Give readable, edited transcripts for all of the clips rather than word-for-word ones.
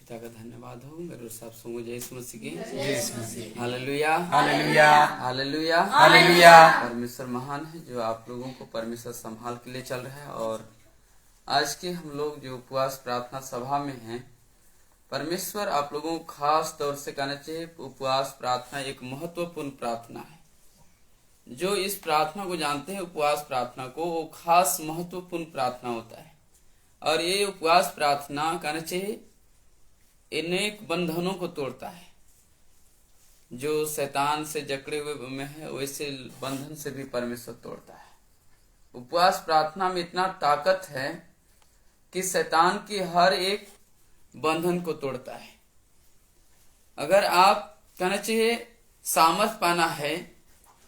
पिता का धन्यवाद हो। मेरे साहब सुनो जय यीशु मसीह की Masih. Hallelujah hallelujah hallelujah hallelujah. परमेश्वर महान है जो आप लोगों को परमेश्वर संभाल के लिए चल रहा है। और आज के हम लोग जो उपवास प्रार्थना सभा में हैं, परमेश्वर आप लोगों को खास तौर से कहना चाहिए उपवास प्रार्थना एक महत्वपूर्ण प्रार्थना है। जो इस प्रार्थना को जानते हैं उपवास प्रार्थना को, वो खास महत्वपूर्ण प्रार्थना होता है। और ये उपवास प्रार्थना कहना चाहिए अनेक बंधनों को तोड़ता है। जो शैतान से जकड़े हुए में है वैसे बंधन से भी परमेश्वर तोड़ता है। उपवास प्रार्थना में इतना ताकत है कि शैतान की हर एक बंधन को तोड़ता है। अगर आप कहना चाहिए सामर्थ पाना है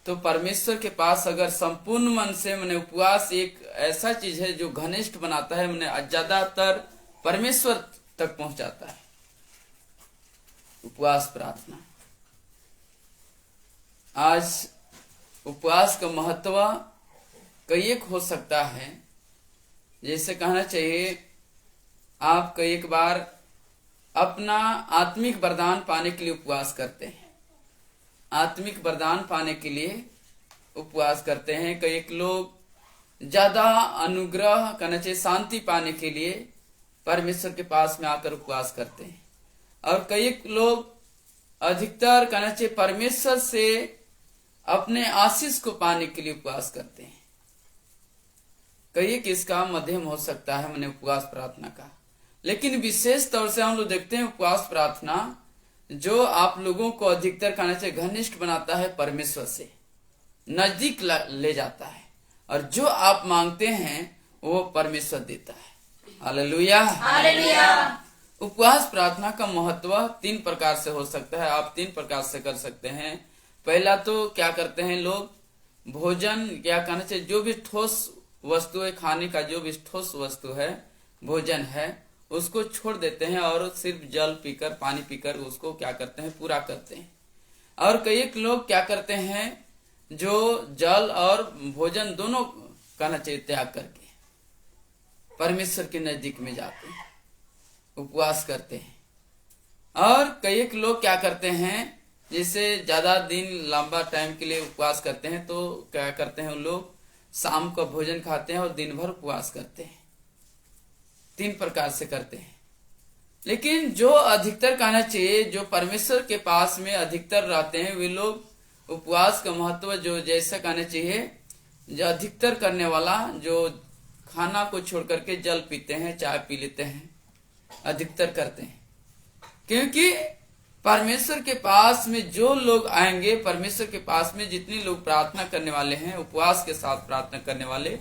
तो परमेश्वर के पास अगर संपूर्ण मन से मैंने उपवास एक ऐसा चीज है जो घनिष्ठ बनाता है, मैंने ज्यादातर परमेश्वर तक पहुंचाता है। उपवास प्रार्थना आज उपवास का महत्व कई एक हो सकता है। जैसे कहना चाहिए आप कई एक बार अपना आत्मिक वरदान पाने के लिए उपवास करते हैं। आत्मिक वरदान पाने के लिए उपवास करते हैं। कई एक लोग ज्यादा अनुग्रह कहना चाहिए शांति पाने के लिए परमेश्वर के पास में आकर उपवास करते हैं। और कई एक लोग अधिकतर कहना चाहिए परमेश्वर से अपने आशीष को पाने के लिए उपवास करते हैं। कई एक इसका मध्यम हो सकता है मैंने उपवास प्रार्थना का, लेकिन विशेष तौर से हम लोग देखते हैं उपवास प्रार्थना जो आप लोगों को अधिकतर कहना चाहिए घनिष्ठ बनाता है, परमेश्वर से नजदीक ले जाता है। और जो आप मांगते हैं वो परमेश्वर देता है। Hallelujah hallelujah. उपवास प्रार्थना का महत्व 3 प्रकार से हो सकता है। आप 3 प्रकार से कर सकते हैं। पहला तो क्या करते हैं लोग, भोजन क्या कहना चाहिए जो भी ठोस वस्तु है, खाने का जो भी ठोस वस्तु है, भोजन है, उसको छोड़ देते हैं और सिर्फ जल पीकर पानी पीकर उसको क्या करते हैं पूरा करते हैं। और कई एक लोग क्या करते हैं जो जल और भोजन दोनों कहना चाहिए त्याग करके परमेश्वर के नजदीक में जाते हैं, उपवास करते हैं। और कई एक लोग क्या करते हैं जैसे ज्यादा दिन लंबा टाइम के लिए उपवास करते हैं तो क्या करते हैं उन लोग शाम को भोजन खाते हैं और दिन भर उपवास करते हैं। 3 प्रकार से करते हैं। लेकिन जो अधिकतर कहना चाहिए जो परमेश्वर के पास में अधिकतर रहते हैं वे लोग उपवास का महत्व जो जैसा कहना चाहिए जो अधिकतर करने वाला जो खाना को छोड़ करके जल पीते हैं, चाय पी लेते हैं, अधिकतर करते हैं। क्योंकि परमेश्वर के पास में जो लोग आएंगे, परमेश्वर के पास में जितने लोग प्रार्थना करने वाले हैं उपवास के साथ प्रार्थना करने वाले,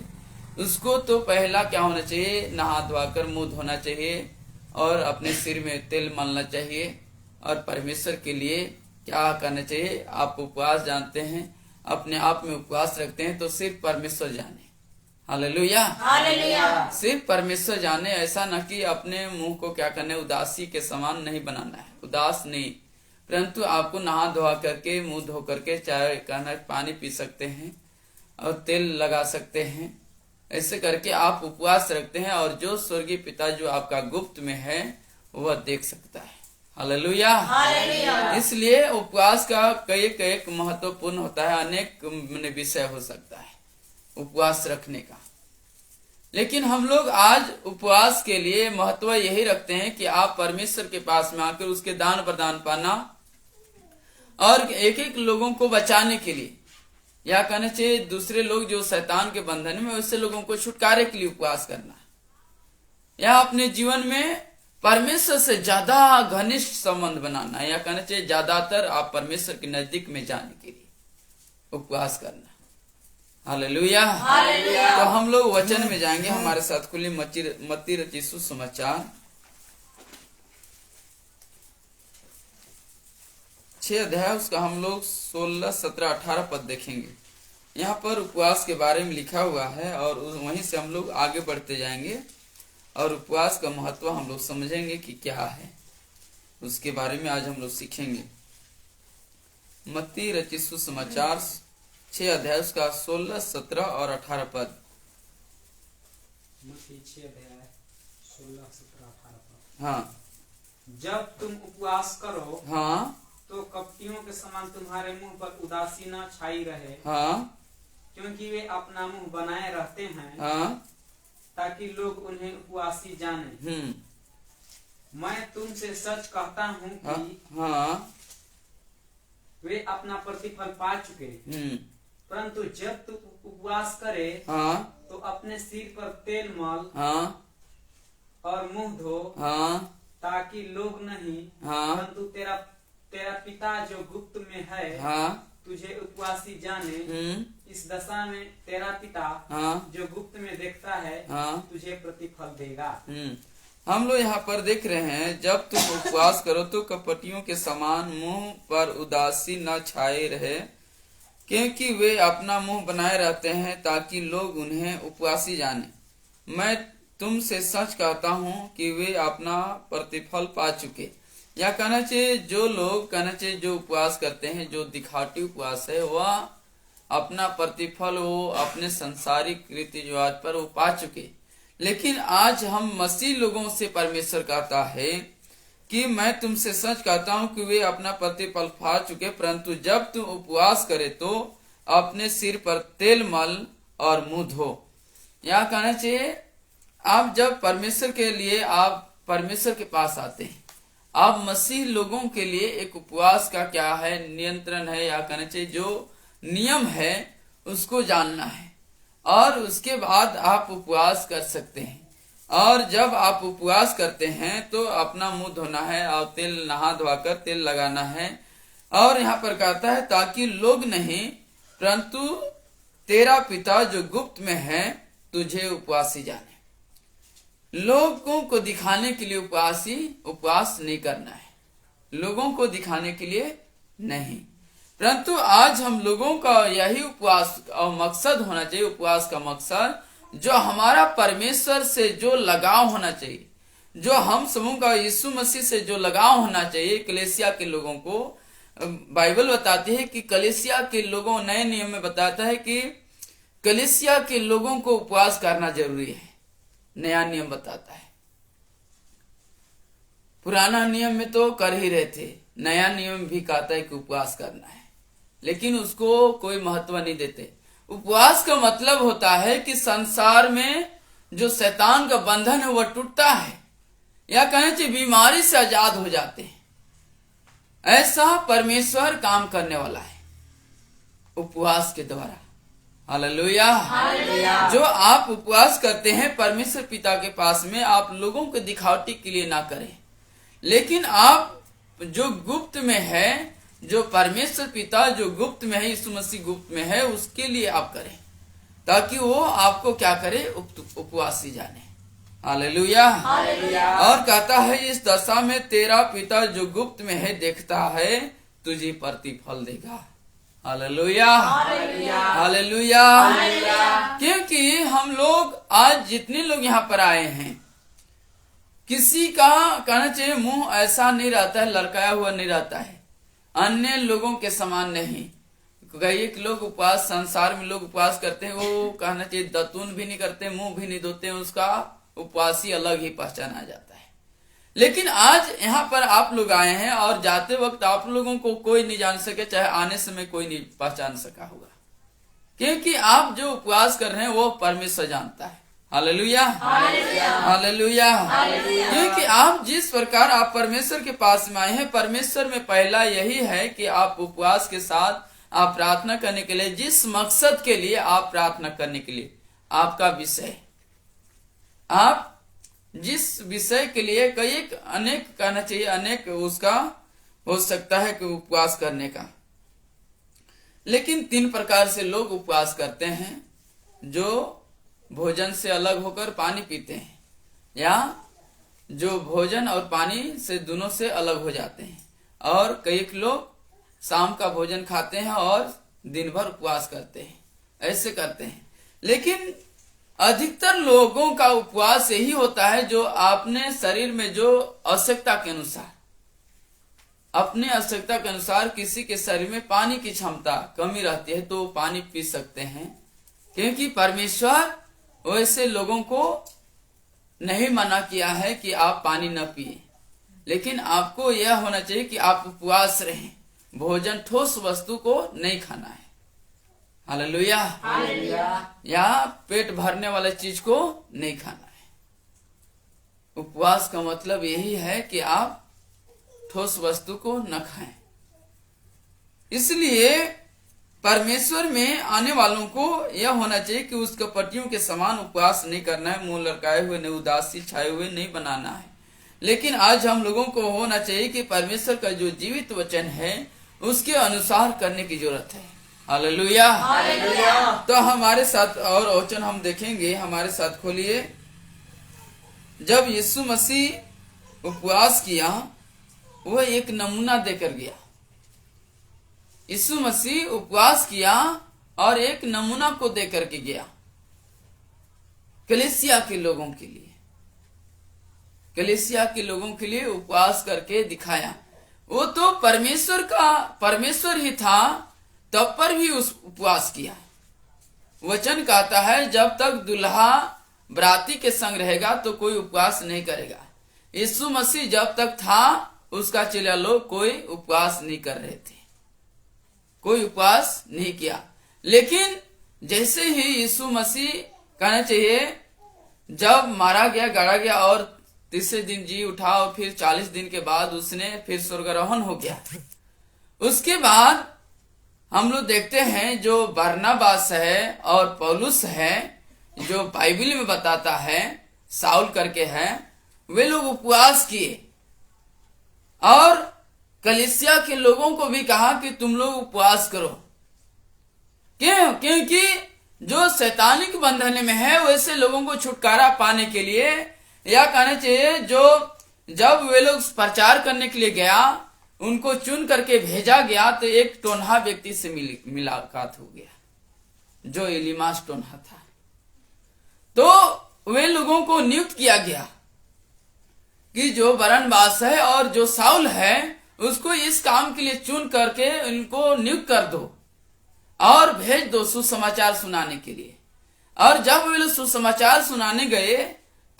उसको तो पहला क्या होना चाहिए, नहा धोकर मुंह धोना चाहिए और अपने सिर में तेल मलना चाहिए और परमेश्वर के लिए क्या करना चाहिए। आप उपवास जानते हैं, अपने आप में उपवास रखते हैं तो सिर्फ परमेश्वर जाने। Hallelujah hallelujah. सिर्फ परमेश्वर जाने, ऐसा न कि अपने मुंह को क्या करना है उदासी के समान नहीं बनाना है, उदास नहीं, परंतु आपको नहा धोआ करके मुंह धो करके चाय कहना पानी पी सकते हैं और तेल लगा सकते हैं। ऐसे करके आप उपवास रखते हैं और जो स्वर्गीय पिता जो आपका गुप्त में है वह देख सकता है। Hallelujah hallelujah. इसलिए उपवास का कई महत्वपूर्ण होता है, अनेक विषय हो सकता है उपवास रखने का। लेकिन हम लोग आज उपवास के लिए महत्व यही रखते हैं कि आप परमेश्वर के पास में आकर उसके दान प्रदान पाना और एक एक लोगों को बचाने के लिए, या कहना चाहिए दूसरे लोग जो शैतान के बंधन में वैसे लोगों को छुटकारे के लिए उपवास करना, या अपने जीवन में परमेश्वर से ज्यादा घनिष्ठ संबंध बनाना, या कहना चाहिए ज्यादातर आप परमेश्वर के नजदीक में जाने के लिए उपवास करना। Hallelujah hallelujah. तो हम लोग वचन में जाएंगे। हमारे साथ खुली मत्ती रचित सुसमाचार 6 अध्याय, उसका हम लोग 16, 17, 18 पद देखेंगे। यहाँ पर उपवास के बारे में लिखा हुआ है और वहीं से हम लोग आगे बढ़ते जाएंगे और उपवास का महत्व हम लोग समझेंगे कि क्या है, उसके बारे में आज हम लोग सीखेंगे। मत्ती रचित सुसमाचार 6 अध्याय उसका 16, 17 और 18 पद। मत्ती 6 अध्याय 16, 17, 18 पद। हाँ जब तुम उपवास करो हाँ तो कपटियों के समान तुम्हारे मुंह पर उदासी न छाई रहे, हाँ क्योंकि वे अपना मुंह बनाए रहते हैं हाँ ताकि लोग उन्हें उपवासी जाने। मैं तुमसे सच कहता हूँ हाँ कि हाँ वे अपना प्रतिफल पा चुके। परंतु जब तू उपवास करे हाँ तो अपने सिर पर तेल मल हाँ और मुंह धो, हाँ ताकि लोग नहीं हाँ परंतु तेरा तेरा पिता जो गुप्त में है हाँ तुझे उपवासी जाने। इस दशा में तेरा पिता हाँ जो गुप्त में देखता है हाँ तुझे प्रतिफल देगा। हम लोग यहाँ पर देख रहे हैं, जब तुम उपवास करो तो कपटियों के समान मुंह पर उदासी न छाए रहे, क्योंकि वे अपना मुंह बनाए रहते हैं ताकि लोग उन्हें उपवासी जाने। मैं तुमसे सच कहता हूँ कि वे अपना प्रतिफल पा चुके। या कहना चाहिए जो लोग कहना चाहिए जो उपवास करते हैं, जो दिखावटी उपवास है, वह अपना प्रतिफल वो अपने संसारिक रीति रिवाज पर वो पा चुके। लेकिन आज हम मसीह लोगों से परमेश्वर कहता है कि मैं तुमसे सच कहता हूँ कि वे अपना प्रतिफल पा चुके, परंतु जब तुम उपवास करे तो अपने सिर पर तेल मल और मुंह धो। या कहना चाहिए आप जब परमेश्वर के लिए आप परमेश्वर के पास आते हैं, आप मसीह लोगों के लिए एक उपवास का क्या है नियंत्रण है, या कहना चाहिए जो नियम है उसको जानना है, और उसके बाद आप उपवास कर सकते हैं। और जब आप उपवास करते हैं तो अपना मुंह धोना है और तेल नहा धोकर तेल लगाना है। और यहाँ पर कहता है ताकि लोग नहीं परंतु तेरा पिता जो गुप्त में है तुझे उपवासी जाने। लोगों को दिखाने के लिए उपवास नहीं करना है, लोगों को दिखाने के लिए नहीं, परंतु आज हम लोगों का यही उपवास और मकसद होना चाहिए। उपवास का मकसद जो हमारा परमेश्वर से जो लगाव होना चाहिए, जो हम समूह का यीशु मसीह से जो लगाव होना चाहिए। कलीसिया के लोगों को बाइबल बताती है कि कलीसिया के लोगों नए नियम में बताता है कि कलीसिया के लोगों को उपवास करना जरूरी है। नया नियम बताता है, पुराना नियम में तो कर ही रहे थे, नया नियम भी कहता है कि उपवास करना है, लेकिन उसको कोई महत्व नहीं देते। उपवास का मतलब होता है कि संसार में जो शैतान का बंधन है वह टूटता है, या कहना चाहिए बीमारी से आजाद हो जाते हैं। ऐसा परमेश्वर काम करने वाला है उपवास के द्वारा। हालेलुया। जो आप उपवास करते हैं परमेश्वर पिता के पास में, आप लोगों को दिखावटी के लिए ना करें, लेकिन आप जो गुप्त में है, जो परमेश्वर पिता जो गुप्त में है, यीशु मसीह गुप्त में है, उसके लिए आप करें ताकि वो आपको क्या करे, उपवासी जाने। हालेलुया। और कहता है इस दशा में तेरा पिता जो गुप्त में है देखता है, तुझे प्रतिफल देगा। हालेलुया। हालेलुया। क्योंकि हम लोग आज जितने लोग यहाँ पर आए हैं, किसी का कहना चाहिए मुंह ऐसा नहीं रहता है, लड़काया हुआ नहीं रहता है, अन्य लोगों के समान नहीं। कई लोग उपवास, संसार में लोग उपवास करते हैं, वो कहना चाहिए दतून भी नहीं करते, मुंह भी नहीं धोते हैं, उसका उपवासी अलग ही पहचाना जाता है। लेकिन आज यहाँ पर आप लोग आए हैं और जाते वक्त आप लोगों को कोई नहीं जान सके, चाहे आने समय कोई नहीं पहचान सका होगा, क्योंकि आप जो उपवास कर रहे हैं वो परमेश्वर जानता है। हालेलुया। हालेलुया। क्योंकि आप जिस प्रकार आप परमेश्वर के पास में आए हैं, परमेश्वर में पहला यही है कि आप उपवास के साथ आप प्रार्थना करने के लिए, जिस मकसद के लिए आप प्रार्थना करने के लिए, आपका विषय, आप जिस विषय के लिए कई अनेक कहना चाहिए, अनेक उसका हो सकता है कि उपवास करने का। लेकिन 3 प्रकार से लोग उपवास करते हैं, जो भोजन से अलग होकर पानी पीते हैं, या जो भोजन और पानी से दोनों से अलग हो जाते हैं, और कई लोग शाम का भोजन खाते हैं और दिन भर उपवास करते हैं, ऐसे करते हैं। लेकिन अधिकतर लोगों का उपवास यही होता है जो अपने शरीर में जो आवश्यकता के अनुसार, अपने आवश्यकता के अनुसार किसी के शरीर में पानी की क्षमता कमी रहती है तो पानी पी सकते हैं, क्योंकि परमेश्वर वैसे लोगों को नहीं मना किया है कि आप पानी न पिए। लेकिन आपको यह होना चाहिए कि आप उपवास रहें, भोजन ठोस वस्तु को नहीं खाना है। हालेलुया। या पेट भरने वाले चीज को नहीं खाना है। उपवास का मतलब यही है कि आप ठोस वस्तु को न खाएं। इसलिए परमेश्वर में आने वालों को यह होना चाहिए कि उस कपटियों के समान उपवास नहीं करना है, मुंह लटकाए हुए नहीं, उदासी छाए हुए नहीं बनाना है। लेकिन आज हम लोगों को होना चाहिए कि परमेश्वर का जो जीवित वचन है उसके अनुसार करने की जरूरत है। हालेलुया। तो हमारे साथ और वचन हम देखेंगे, हमारे साथ खोलिए। जब यीशु मसीह उपवास किया, वह एक नमूना देकर गया। यीशु मसीह उपवास किया और एक नमूना को देकर के गया कलीसिया के लोगों के लिए। कलीसिया के लोगों के लिए उपवास करके दिखाया। वो तो परमेश्वर ही था, तब पर भी उस उपवास किया। वचन कहता है जब तक दुल्हा बराती के संग रहेगा तो कोई उपवास नहीं करेगा। यीशु मसीह जब तक था, उसका चेला लोग कोई उपवास नहीं कर रहे थे, कोई उपवास नहीं किया। लेकिन जैसे ही यीशु मसीह कहना चाहिए जब मारा गया, गाड़ा गया और तीसरे दिन जी उठा और फिर 40 दिन के बाद उसने फिर स्वर्गारोहण हो गया। उसके बाद हम लोग देखते हैं जो बरनबास है और पौलुस है, जो बाइबल में बताता है साउल करके है, वे लोग उपवास किए और कलीसिया के लोगों को भी कहा कि तुम लोग उपवास करो। क्यों? क्योंकि जो शैतानिक बंधन में है वैसे लोगों को छुटकारा पाने के लिए, या कहना चाहिए जो जब वे लोग प्रचार करने के लिए गया, उनको चुन करके भेजा गया, तो एक टोन्हा व्यक्ति से मुलाकात हो गया जो इलीमास टोन्हा था। तो वे लोगों को नियुक्त किया गया कि जो बरनबास है और जो साउल है उसको इस काम के लिए चुन करके इनको नियुक्त कर दो और भेज दो सुसमाचार सुनाने के लिए। और जब वे लोग सुसमाचार सुनाने गए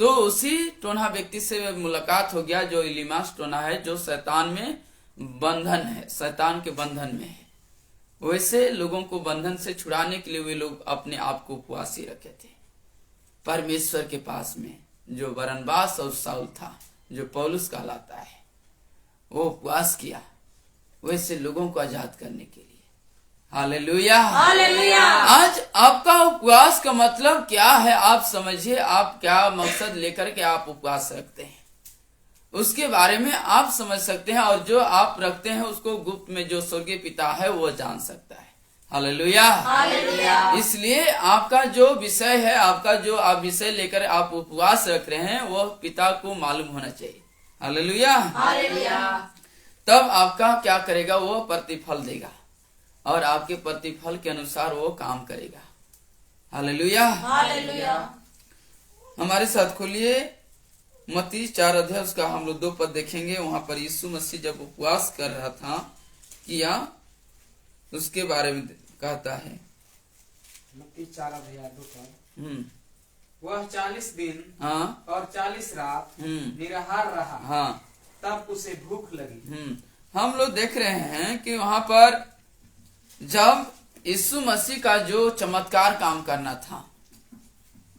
तो उसी टोन्हा व्यक्ति से मुलाकात हो गया जो इलीमास टोन्हा है, जो शैतान में बंधन है, शैतान के बंधन में है। वैसे लोगों को बंधन से छुड़ाने के लिए वे लोग अपने आप को उपवासी रखे थे परमेश्वर के पास में। जो बरनबास और साउल था, जो पौलुस कहलाता है, वो उपवास किया वैसे लोगों को आजाद करने के लिए। हालेलुया। हालेलुया। आज आपका उपवास का मतलब क्या है आप समझिए। आप क्या मकसद लेकर के आप उपवास रखते हैं उसके बारे में आप समझ सकते हैं, और जो आप रखते हैं उसको गुप्त में जो स्वर्गीय पिता है वो जान सकता है। हालेलुया। हालेलुया। इसलिए आपका जो विषय है, आपका जो आप विषय लेकर आप उपवास रख रहे हैं, वो पिता को मालूम होना चाहिए। हालेलुया। हालेलुया। तब आपका क्या करेगा, वो प्रतिफल देगा और आपके प्रतिफल के अनुसार वो काम करेगा। हालेलुया। हालेलुया। हमारे साथ खोलिए मत्ती 4 अध्याय, उसका हम लोग 2 पद देखेंगे। वहां पर यीशु मसीह जब उपवास कर रहा था किया, उसके बारे में कहता है। मत्ती 4 अध्याय 2 पद। वह 40 दिन हाँ और 40 रात निराहार रहा। हाँ। तब उसे भूख लगी। हम लोग देख रहे हैं कि वहां पर जब यीशु मसीह का जो चमत्कार काम करना था,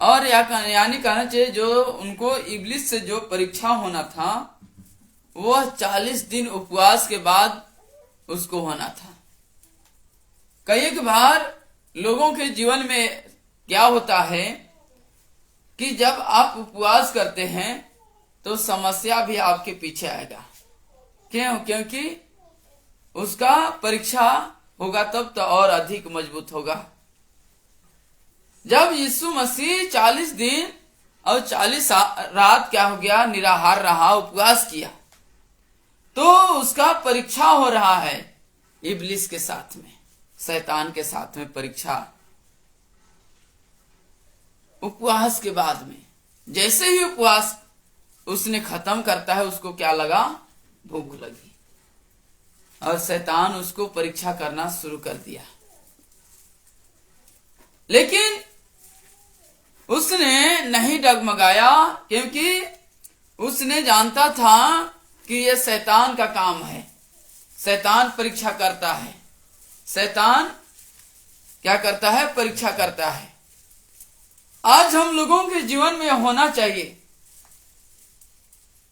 और यानी कहना चाहिए जो उनको इब्लिस से जो परीक्षा होना था, वह 40 दिन उपवास के बाद उसको होना था। कई बार लोगों के जीवन में क्या होता है कि जब आप उपवास करते हैं तो समस्या भी आपके पीछे आएगा। क्यों? क्योंकि उसका परीक्षा होगा तब तो और अधिक मजबूत होगा। जब यीशु मसीह 40 दिन और 40 रात क्या हो गया, निराहार रहा, उपवास किया, तो उसका परीक्षा हो रहा है इब्लिस के साथ में, शैतान के साथ में परीक्षा। उपवास के बाद में जैसे ही उपवास उसने खत्म करता है, उसको क्या लगा, भूख लगी, और शैतान उसको परीक्षा करना शुरू कर दिया। लेकिन उसने नहीं डगमगाया, क्योंकि उसने जानता था कि ये शैतान का काम है। शैतान परीक्षा करता है। शैतान क्या करता है? परीक्षा करता है। आज हम लोगों के जीवन में होना चाहिए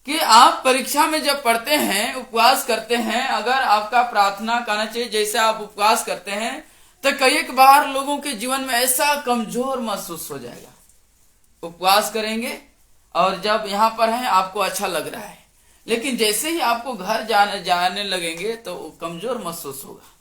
कि आप परीक्षा में जब पढ़ते हैं, उपवास करते हैं, अगर आपका प्रार्थना करना चाहिए जैसे आप उपवास करते हैं, तो कई एक बार लोगों के जीवन में ऐसा कमजोर महसूस हो जाएगा। उपवास करेंगे और जब यहाँ पर हैं आपको अच्छा लग रहा है, लेकिन जैसे ही आपको घर जाने लगेंगे तो कमजोर महसूस होगा।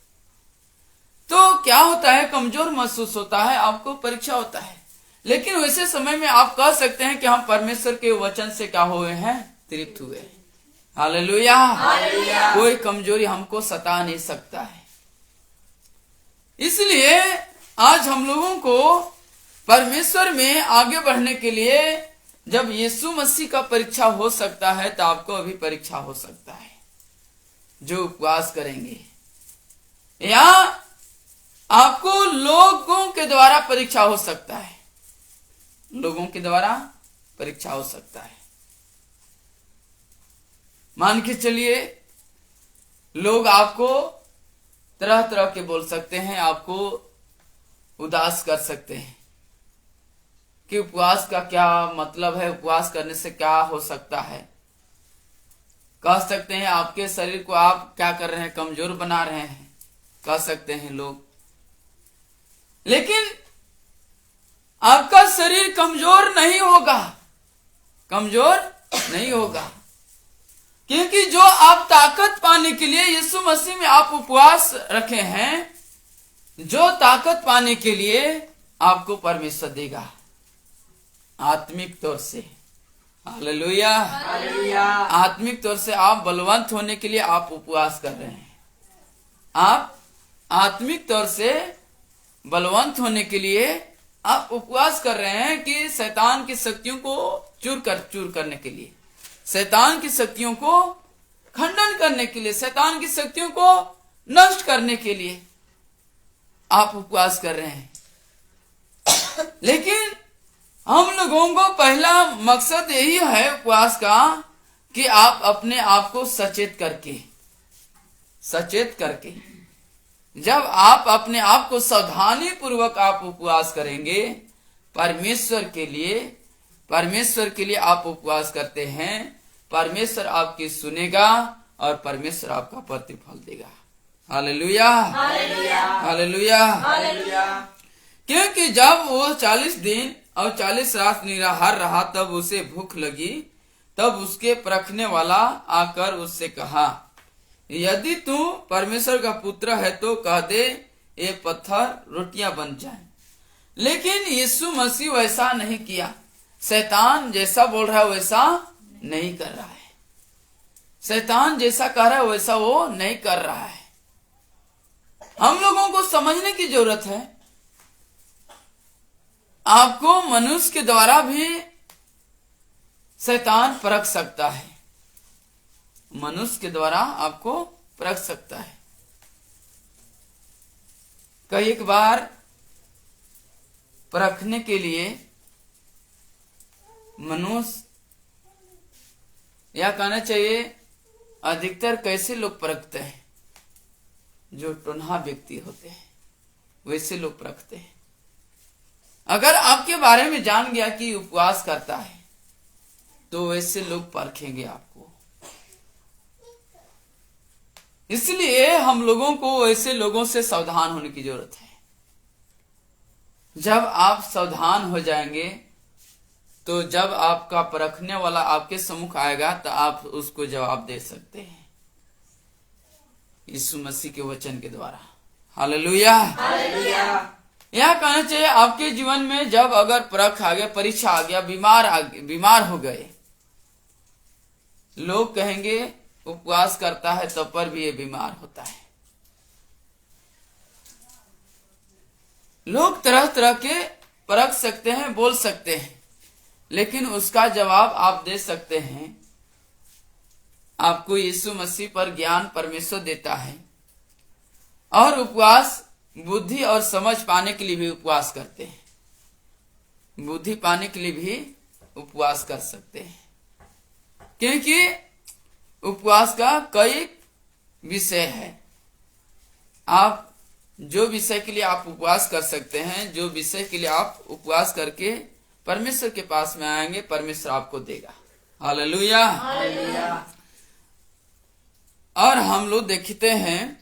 तो क्या होता है? कमजोर महसूस होता है, आपको परीक्षा होता है। लेकिन वैसे समय में आप कह सकते हैं कि हम परमेश्वर के वचन से क्या हुए हैं? तृप्त हुए। हालेलुया। कोई कमजोरी हमको सता नहीं सकता है। इसलिए आज हम लोगों को परमेश्वर में आगे बढ़ने के लिए जब यीशु मसीह का परीक्षा हो सकता है, तो आपको अभी परीक्षा हो सकता है जो उपवास करेंगे, या आपको लोगों के द्वारा परीक्षा हो सकता है। लोगों के द्वारा परीक्षा हो सकता है। मान के चलिए लोग आपको तरह तरह के बोल सकते हैं, आपको उदास कर सकते हैं कि उपवास का क्या मतलब है, उपवास करने से क्या हो सकता है। कह सकते हैं आपके शरीर को आप क्या कर रहे हैं? कमजोर बना रहे हैं, कह सकते हैं लोग। लेकिन आपका शरीर कमजोर नहीं होगा, कमजोर नहीं होगा, क्योंकि जो आप ताकत पाने के लिए यीशु मसीह में आप उपवास रखे हैं, जो ताकत पाने के लिए आपको परमेश्वर देगा आत्मिक तौर से। हालेलुया। आत्मिक तौर से आप बलवंत होने के लिए आप उपवास कर रहे हैं। आप आत्मिक तौर से बलवंत होने के लिए आप उपवास कर रहे हैं कि शैतान की शक्तियों को चूर करने के लिए, शैतान की शक्तियों को खंडन करने के लिए, शैतान की शक्तियों को नष्ट करने के लिए आप उपवास कर रहे हैं। लेकिन हम लोगों को पहला मकसद यही है उपवास का कि आप अपने आप को सचेत करके जब आप अपने आप को सावधानी पूर्वक आप उपवास करेंगे, परमेश्वर के लिए आप उपवास करते हैं, परमेश्वर आपकी सुनेगा और परमेश्वर आपका प्रतिफल देगा। हालेलुया। हालेलुया। क्योंकि जब वो 40 दिन और 40 रात निराहार रहा, तब उसे भूख लगी। तब उसके परखने वाला आकर उससे कहा, यदि तू परमेश्वर का पुत्र है तो कह दे ये पत्थर रोटियां बन जाएं। लेकिन यीशु मसीह वैसा नहीं किया। शैतान जैसा बोल रहा है वैसा नहीं कर रहा है। शैतान जैसा कह रहा है वैसा वो नहीं कर रहा है। हम लोगों को समझने की जरूरत है। आपको मनुष्य के द्वारा भी शैतान परख सकता है, मनुष्य के द्वारा आपको परख सकता है। कई एक बार परखने के लिए मनुष्य, या कहना चाहिए अधिकतर कैसे लोग परखते हैं? जो टोन्हा व्यक्ति होते हैं वैसे लोग परखते हैं। अगर आपके बारे में जान गया कि उपवास करता है तो वैसे लोग परखेंगे आपको। इसलिए हम लोगों को ऐसे लोगों से सावधान होने की जरूरत है। जब आप सावधान हो जाएंगे तो जब आपका परखने वाला आपके सम्मुख आएगा तो आप उसको जवाब दे सकते हैं यीशु मसीह के वचन के द्वारा। हालेलुया। यह कहना चाहिए आपके जीवन में जब अगर परख आ गया, परीक्षा आ गया, बीमार हो गए, लोग कहेंगे उपवास करता है तब पर भी ये बीमार होता है। लोग तरह तरह के परख सकते हैं, बोल सकते हैं, लेकिन उसका जवाब आप दे सकते हैं। आपको यीशु मसीह पर ज्ञान परमेश्वर देता है, और उपवास बुद्धि और समझ पाने के लिए भी उपवास करते हैं। बुद्धि पाने के लिए भी उपवास कर सकते हैं, क्योंकि उपवास का कई विषय है। आप जो विषय के लिए आप उपवास कर सकते हैं, जो विषय के लिए आप उपवास करके परमेश्वर के पास में आएंगे, परमेश्वर आपको देगा। हालेलुया। हालेलुया। और हम लोग देखते हैं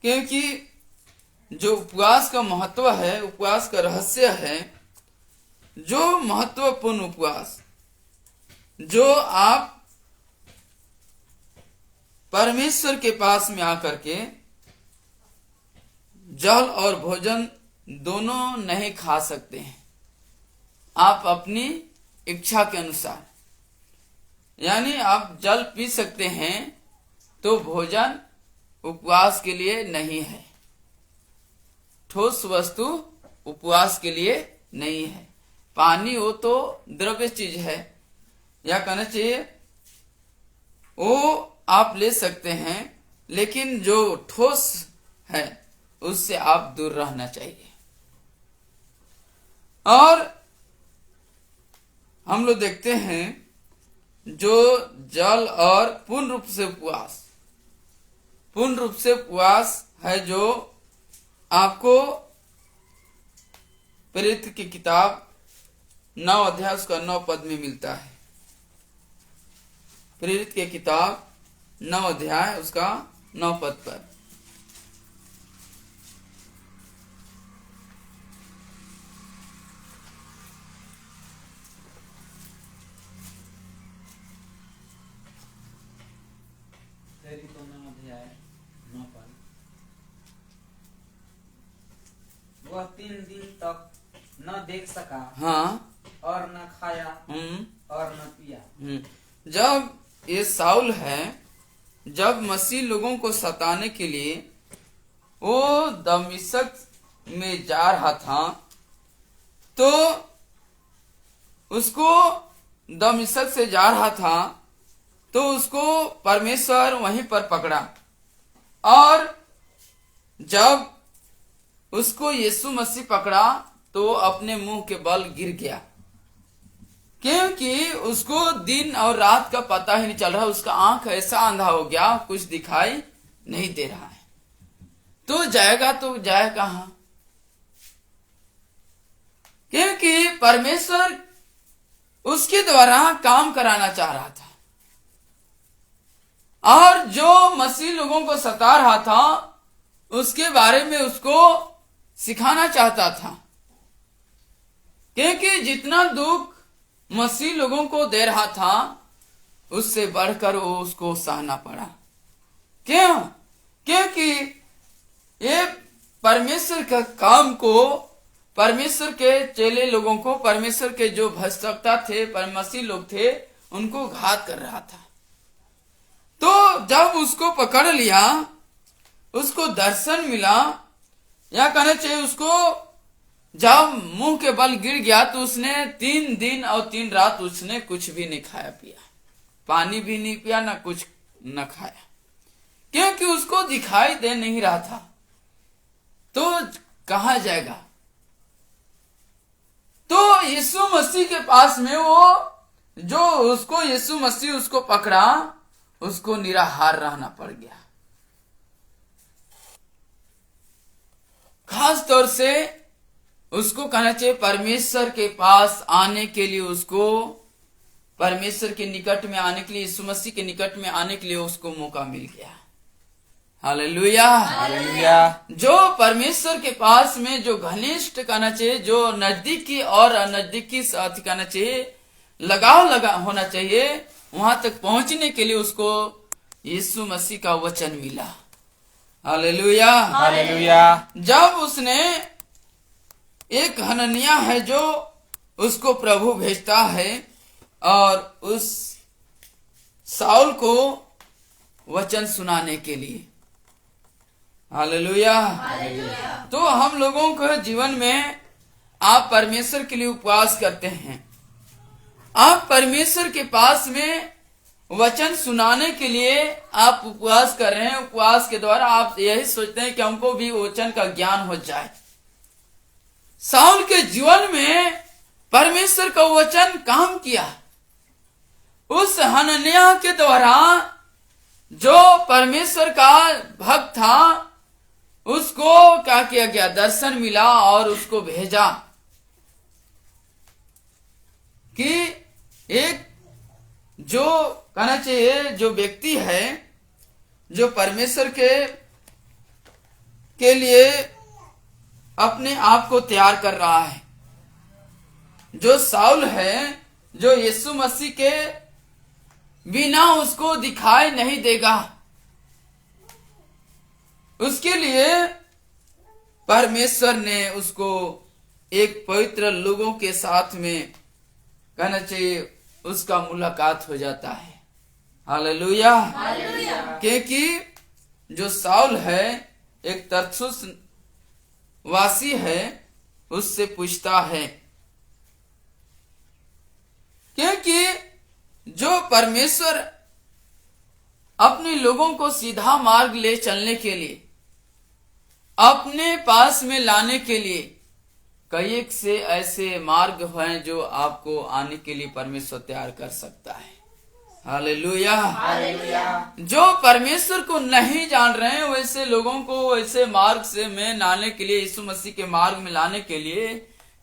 क्योंकि जो उपवास का महत्व है, उपवास का रहस्य है, जो महत्वपूर्ण उपवास जो आप परमेश्वर के पास में आकर के जल और भोजन दोनों नहीं खा सकते हैं, आप अपनी इच्छा के अनुसार। यानी आप जल पी सकते हैं तो भोजन उपवास के लिए नहीं है, ठोस वस्तु उपवास के लिए नहीं है। पानी वो तो द्रव्य चीज है, या कहना चाहिए वो आप ले सकते हैं, लेकिन जो ठोस है उससे आप दूर रहना चाहिए। और हम लोग देखते हैं जो जल और पूर्ण रूप से उपवास है, जो आपको प्रेरित की किताब 9 अध्याय उसका 9 पद में मिलता है। प्रेरित की किताब 9 अध्याय उसका 9 पद पर। वह 3 दिन तक न देख सका, हाँ, और न खाया और न पिया। जब ये साउल है, जब मसीह लोगों को सताने के लिए वो दमिश्क में जा रहा था, तो उसको दमिश्क से जा रहा था तो उसको परमेश्वर वहीं पर पकड़ा, और जब उसको यीशु मसीह पकड़ा तो अपने मुंह के बल गिर गया, क्योंकि उसको दिन और रात का पता ही नहीं चल रहा। उसका आंख ऐसा अंधा हो गया, कुछ दिखाई नहीं दे रहा है। तो जाए कहां? क्योंकि परमेश्वर उसके द्वारा काम कराना चाह रहा था, और जो मसीह लोगों को सता रहा था उसके बारे में उसको सिखाना चाहता था, क्योंकि जितना दुख मसीह लोगों को दे रहा था उससे बढ़कर वो उसको सहना पड़ा। क्यों? क्योंकि ये परमेश्वर का काम को, परमेश्वर के चेले लोगों को, परमेश्वर के जो भक्तता थे, मसीह लोग थे, उनको घात कर रहा था। तो जब उसको पकड़ लिया, उसको दर्शन मिला, या कहना चाहिए उसको जब मुंह के बल गिर गया, तो उसने 3 दिन और 3 रात उसने कुछ भी नहीं खाया पिया, पानी भी नहीं पिया, ना कुछ न खाया, क्योंकि उसको दिखाई दे नहीं रहा था। तो कहां जाएगा? तो यीशु मसीह के पास में वो जो उसको यीशु मसीह उसको पकड़ा, उसको निराहार रहना पड़ गया। खास तौर से उसको कहना चाहिए परमेश्वर के पास आने के लिए, उसको परमेश्वर के निकट में आने के लिए, यीशु मसीह के निकट में आने के लिए उसको मौका मिल गया। Hallelujah, hallelujah. जो परमेश्वर के पास में जो घनिष्ठ कहना चाहिए, जो नजदीकी और नजदीकी साथ कहना चाहिए लगाव होना चाहिए, वहां तक पहुंचने के लिए उसको यीशु मसीह का वचन मिला। Hallelujah, hallelujah. जब उसने एक हननिया है जो उसको प्रभु भेजता है और उस साउल को वचन सुनाने के लिए। हालेलुया। तो हम लोगों को जीवन में आप परमेश्वर के लिए उपवास करते हैं, आप परमेश्वर के पास में वचन सुनाने के लिए आप उपवास कर रहे हैं। उपवास के द्वारा आप यही सोचते हैं कि हमको भी वचन का ज्ञान हो जाए। शाऊल के जीवन में परमेश्वर का वचन काम किया। उस हनन्याह के द्वारा जो परमेश्वर का भक्त था उसको क्या किया गया, दर्शन मिला और उसको भेजा कि एक जो कहना चाहिए जो व्यक्ति है जो परमेश्वर के लिए अपने आप को तैयार कर रहा है, जो शाऊल है, जो यीशु मसीह के बिना उसको दिखाई नहीं देगा, उसके लिए परमेश्वर ने उसको एक पवित्र लोगों के साथ में कहना चाहिए उसका मुलाकात हो जाता है। हालेलुया। क्योंकि जो शाऊल है एक तरसुस वासी है, उससे पूछता है, क्योंकि जो परमेश्वर अपने लोगों को सीधा मार्ग ले चलने के लिए, अपने पास में लाने के लिए कई एक से ऐसे मार्ग हैं जो आपको आने के लिए परमेश्वर तैयार कर सकता है। हालेलुया। जो परमेश्वर को नहीं जान रहे हैं वैसे लोगों को वैसे मार्ग से में लाने के लिए, यीशु मसीह के मार्ग में लाने के लिए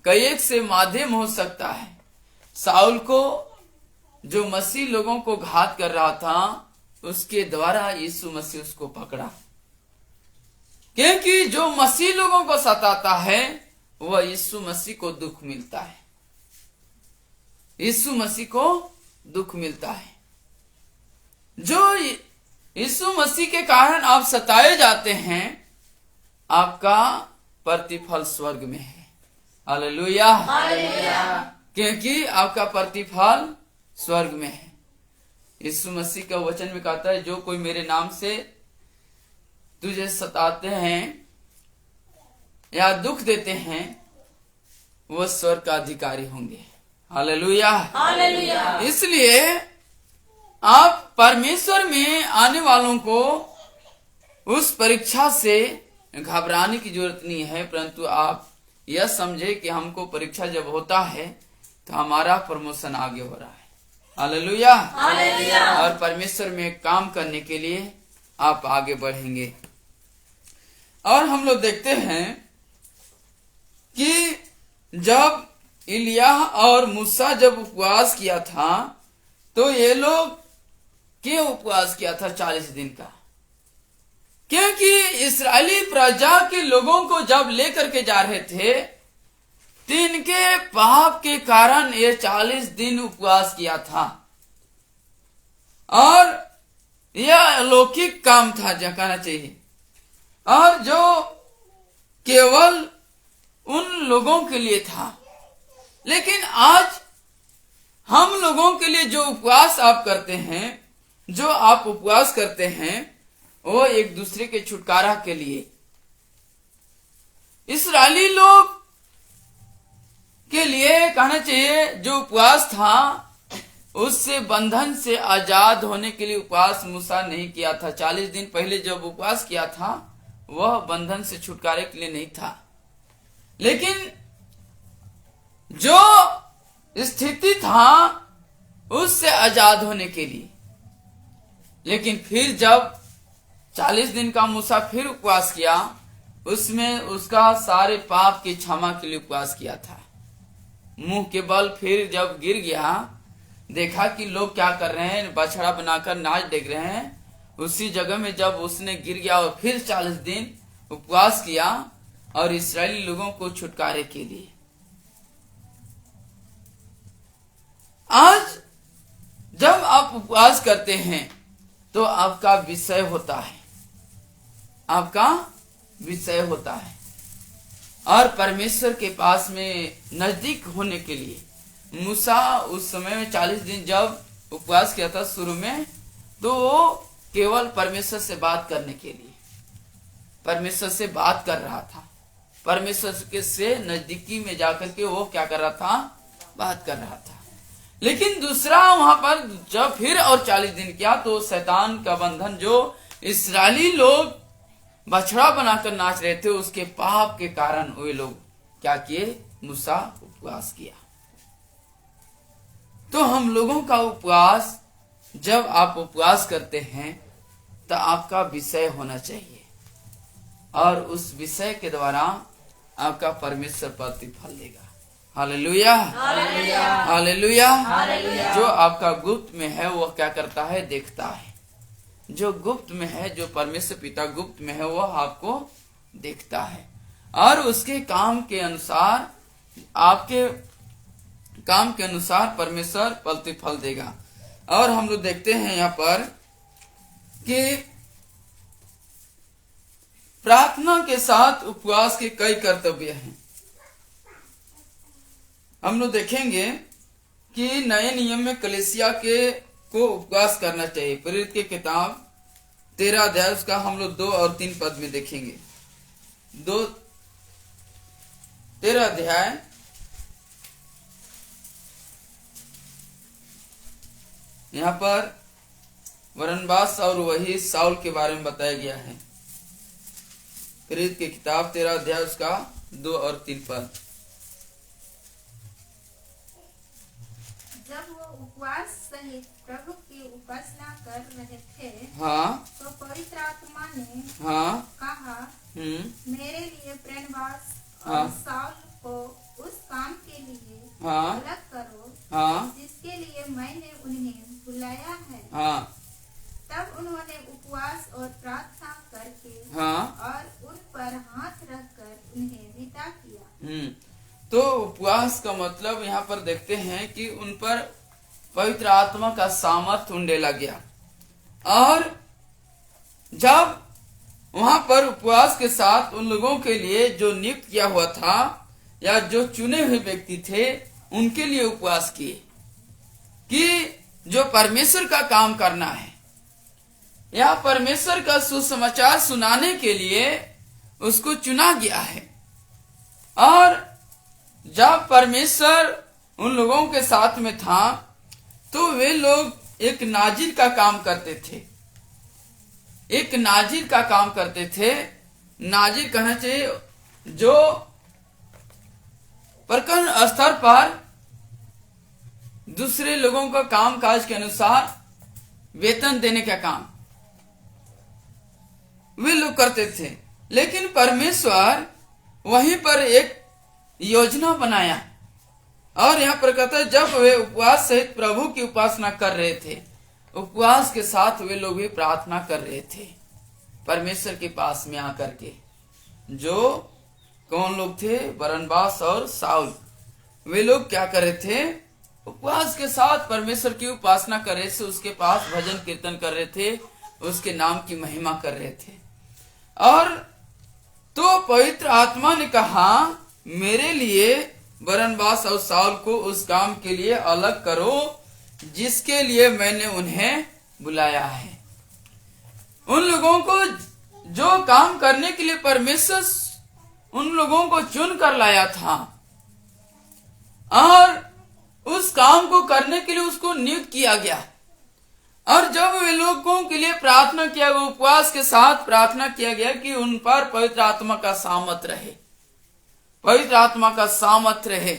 कई एक से माध्यम हो सकता है। शाऊल को जो मसीह लोगों को घात कर रहा था उसके द्वारा यीशु मसीह उसको पकड़ा, क्योंकि जो मसीह लोगों को सताता है वह यीशु मसीह को दुख मिलता है। यीशु मसीह को दुख मिलता है। जो यीशु मसीह के कारण आप सताए जाते हैं, आपका प्रतिफल स्वर्ग में है। हालेलुया। क्योंकि आपका प्रतिफल स्वर्ग में है। यीशु मसीह का वचन में कहता है, जो कोई मेरे नाम से तुझे सताते हैं या दुख देते हैं वो स्वर्ग का अधिकारी होंगे। हालेलुया। इसलिए आप परमेश्वर में आने वालों को उस परीक्षा से घबराने की जरूरत नहीं है, परंतु आप यह समझे कि हमको परीक्षा जब होता है तो हमारा प्रमोशन आगे हो रहा है। हालेलुया। और परमेश्वर में काम करने के लिए आप आगे बढ़ेंगे। और हम लोग देखते हैं कि जब इलियाह और मूसा जब उपवास किया था तो ये लोग क्यों उपवास किया था 40 दिन का? क्योंकि इस्राएली प्रजा के लोगों को जब लेकर के जा रहे थे तो इनके पाप के कारण ये 40 दिन उपवास किया था। और यह अलौकिक काम था जो कहना चाहिए, और जो केवल उन लोगों के लिए था। लेकिन आज हम लोगों के लिए जो उपवास आप करते हैं, जो आप उपवास करते हैं, वो एक दूसरे के छुटकारा के लिए। इस्राएली लोग के लिए कहना चाहिए जो उपवास था उससे बंधन से आजाद होने के लिए उपवास मूसा नहीं किया था। 40 दिन पहले जब उपवास किया था वह बंधन से छुटकारे के लिए नहीं था, लेकिन जो स्थिति था उससे आजाद होने के लिए। लेकिन फिर जब 40 दिन का मूसा फिर उपवास किया, उसमें उसका सारे पाप की क्षमा के लिए उपवास किया था। मुंह के बल फिर जब गिर गया, देखा कि लोग क्या कर रहे हैं, बछड़ा बनाकर नाच देख रहे हैं, उसी जगह में जब उसने गिर गया और फिर 40 दिन उपवास किया और इस्राएली लोगों को छुटकारे के लिए। आज जब आप उपवास करते हैं तो आपका विषय होता है, आपका विषय होता है। और परमेश्वर के पास में नजदीक होने के लिए मूसा उस समय में 40 दिन जब उपवास किया था शुरू में, तो वो केवल परमेश्वर से बात करने के लिए परमेश्वर से बात कर रहा था। परमेश्वर के से नजदीकी में जाकर के वो क्या कर रहा था, बात कर रहा था। लेकिन दूसरा वहां पर जब फिर और 40 दिन किया तो शैतान का बंधन जो इस्राएली लोग बछड़ा बनाकर नाच रहे थे उसके पाप के कारण वे लोग क्या किए, मूसा उपवास किया। तो हम लोगों का उपवास, जब आप उपवास करते हैं तो आपका विषय होना चाहिए और उस विषय के द्वारा आपका परमेश्वर प्रतिफल देगा। Hallelujah, hallelujah. जो आपका गुप्त में है वो क्या करता है, देखता है। जो गुप्त में है, जो परमेश्वर पिता गुप्त में है, वो आपको देखता है और उसके काम के अनुसार, आपके काम के अनुसार परमेश्वर प्रतिफल देगा। और हम लोग देखते हैं यहाँ पर कि प्रार्थना के साथ उपवास के कई कर्तव्य हैं। हम लोग देखेंगे कि नए नियम में कलीसिया को उपवास करना चाहिए। प्रेरित की किताब 13 अध्याय उसका हम लोग 2 और 3 पद में देखेंगे। 13 अध्याय यहाँ पर बरनबास और वही साउल के बारे में बताया गया है। प्रेरित की किताब 13 अध्याय उसका 2 और 3 पद। जब वो उपवास सहित प्रभु की उपासना कर रहे थे, हाँ, तो पवित्र आत्मा ने हाँ, कहा, मेरे लिए बरनबास और हाँ, साउल को उस काम के लिए हाँ, अलग करो, हाँ, जिसके लिए मैंने उन्हें बुलाया है। हाँ, तब उन्होंने उपवास और प्रार्थना करके हाँ, और उन पर हाथ रखकर उन्हें विदा किया। तो उपवास का मतलब यहाँ पर देखते हैं कि उन पर पवित्र आत्मा का सामर्थ उंडेला गया। और जब वहां पर उपवास के साथ उन लोगों के लिए जो नियुक्त किया हुआ था या जो चुने हुए व्यक्ति थे उनके लिए उपवास किए कि जो परमेश्वर का काम करना है या परमेश्वर का सुसमाचार सुनाने के लिए उसको चुना गया है। और जब परमेश्वर उन लोगों के साथ में था तो वे लोग एक नाजिर का काम करते थे। एक नाजिर का काम करते थे। नाजिर कहना चाहिए जो प्रखंड स्तर पर दूसरे लोगों का काम काज के अनुसार वेतन देने का काम वे लोग करते थे। लेकिन परमेश्वर वहीं पर एक योजना बनाया और यहाँ पर कहता है जब वे उपवास सहित प्रभु की उपासना कर रहे थे, उपवास के साथ वे लोग भी प्रार्थना कर रहे थे परमेश्वर के पास में आकर के। जो कौन लोग थे, बरनबास और साउल, वे लोग क्या कर रहे थे, उपवास के साथ परमेश्वर की उपासना कर रहे थे, उसके पास भजन कीर्तन कर रहे थे, उसके नाम की महिमा कर रहे थे। और तो पवित्र आत्मा ने कहा मेरे लिए बरनबास और साउल को उस काम के लिए अलग करो जिसके लिए मैंने उन्हें बुलाया है। उन लोगों को जो काम करने के लिए परमेश्वर उन लोगों को चुन कर लाया था और उस काम को करने के लिए उसको नियुक्त किया गया। और जब वे लोगों के लिए प्रार्थना किया, वो उपवास के साथ प्रार्थना किया गया कि उन पर पवित्र आत्मा का सामर्थ रहे, पवित्र आत्मा का सामर्थ रहे,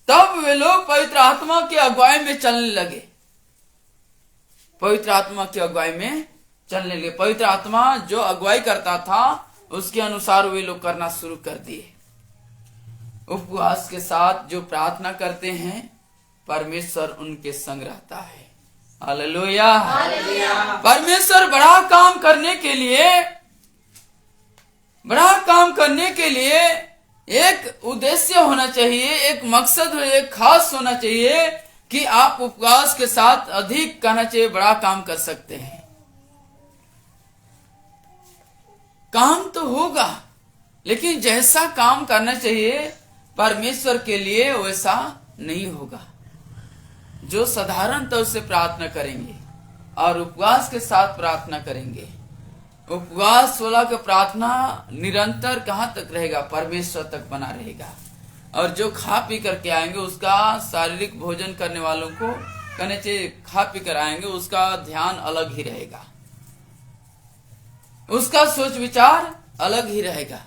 तब वे लोग पवित्र आत्मा की अगुवाई में चलने लगे। पवित्र आत्मा की अगुवाई में चलने लगे। पवित्र आत्मा जो अगुवाई करता था उसके अनुसार वे लोग करना शुरू कर दिए। उपवास के साथ जो प्रार्थना करते हैं परमेश्वर उनके संग रहता है। हालेलुया। परमेश्वर बड़ा काम करने के लिए एक उद्देश्य होना चाहिए, एक मकसद, एक खास होना चाहिए कि आप उपवास के साथ अधिक कहना चाहिए बड़ा काम कर सकते हैं। काम तो होगा लेकिन जैसा काम करना चाहिए परमेश्वर के लिए वैसा नहीं होगा। जो साधारण तौर से प्रार्थना करेंगे और उपवास के साथ प्रार्थना करेंगे, उपवास वाला का प्रार्थना निरंतर कहां तक रहेगा, परमेश्वर तक बना रहेगा। और जो खा पी करके आएंगे उसका शारीरिक भोजन करने वालों को कहने चाहिए खा पी कर आएंगे उसका ध्यान अलग ही रहेगा, उसका सोच विचार अलग ही रहेगा।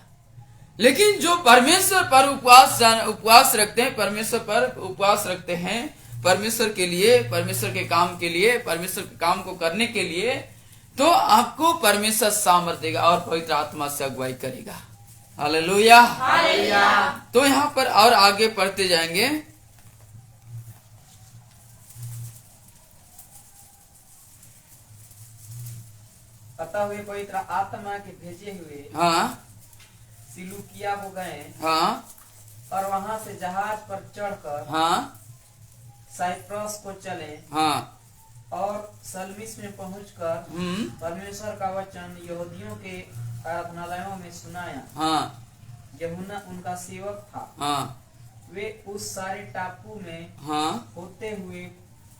लेकिन जो परमेश्वर पर उपवास रखते हैं, परमेश्वर पर उपवास रखते हैं, परमेश्वर के लिए, परमेश्वर के काम के लिए, परमेश्वर के काम को करने के लिए, तो आपको परमेश्वर सामर्थ देगा और पवित्र आत्मा से अगुवाई करेगा। हालेलुया। तो यहाँ पर और आगे पढ़ते जाएंगे। अतः वे पवित्र आत्मा के भेजे हुए हाँ सिलूकिया हो गए हाँ और वहां से जहाज पर चढ़कर हाँ साइप्रस को चले हाँ और सलमिस में पहुंचकर परमेश्वर का वचन यहूदियों के आराधनालयों में सुनाया। हाँ यूहन्ना उनका सेवक था। हाँ वे उस सारे टापू में हाँ होते हुए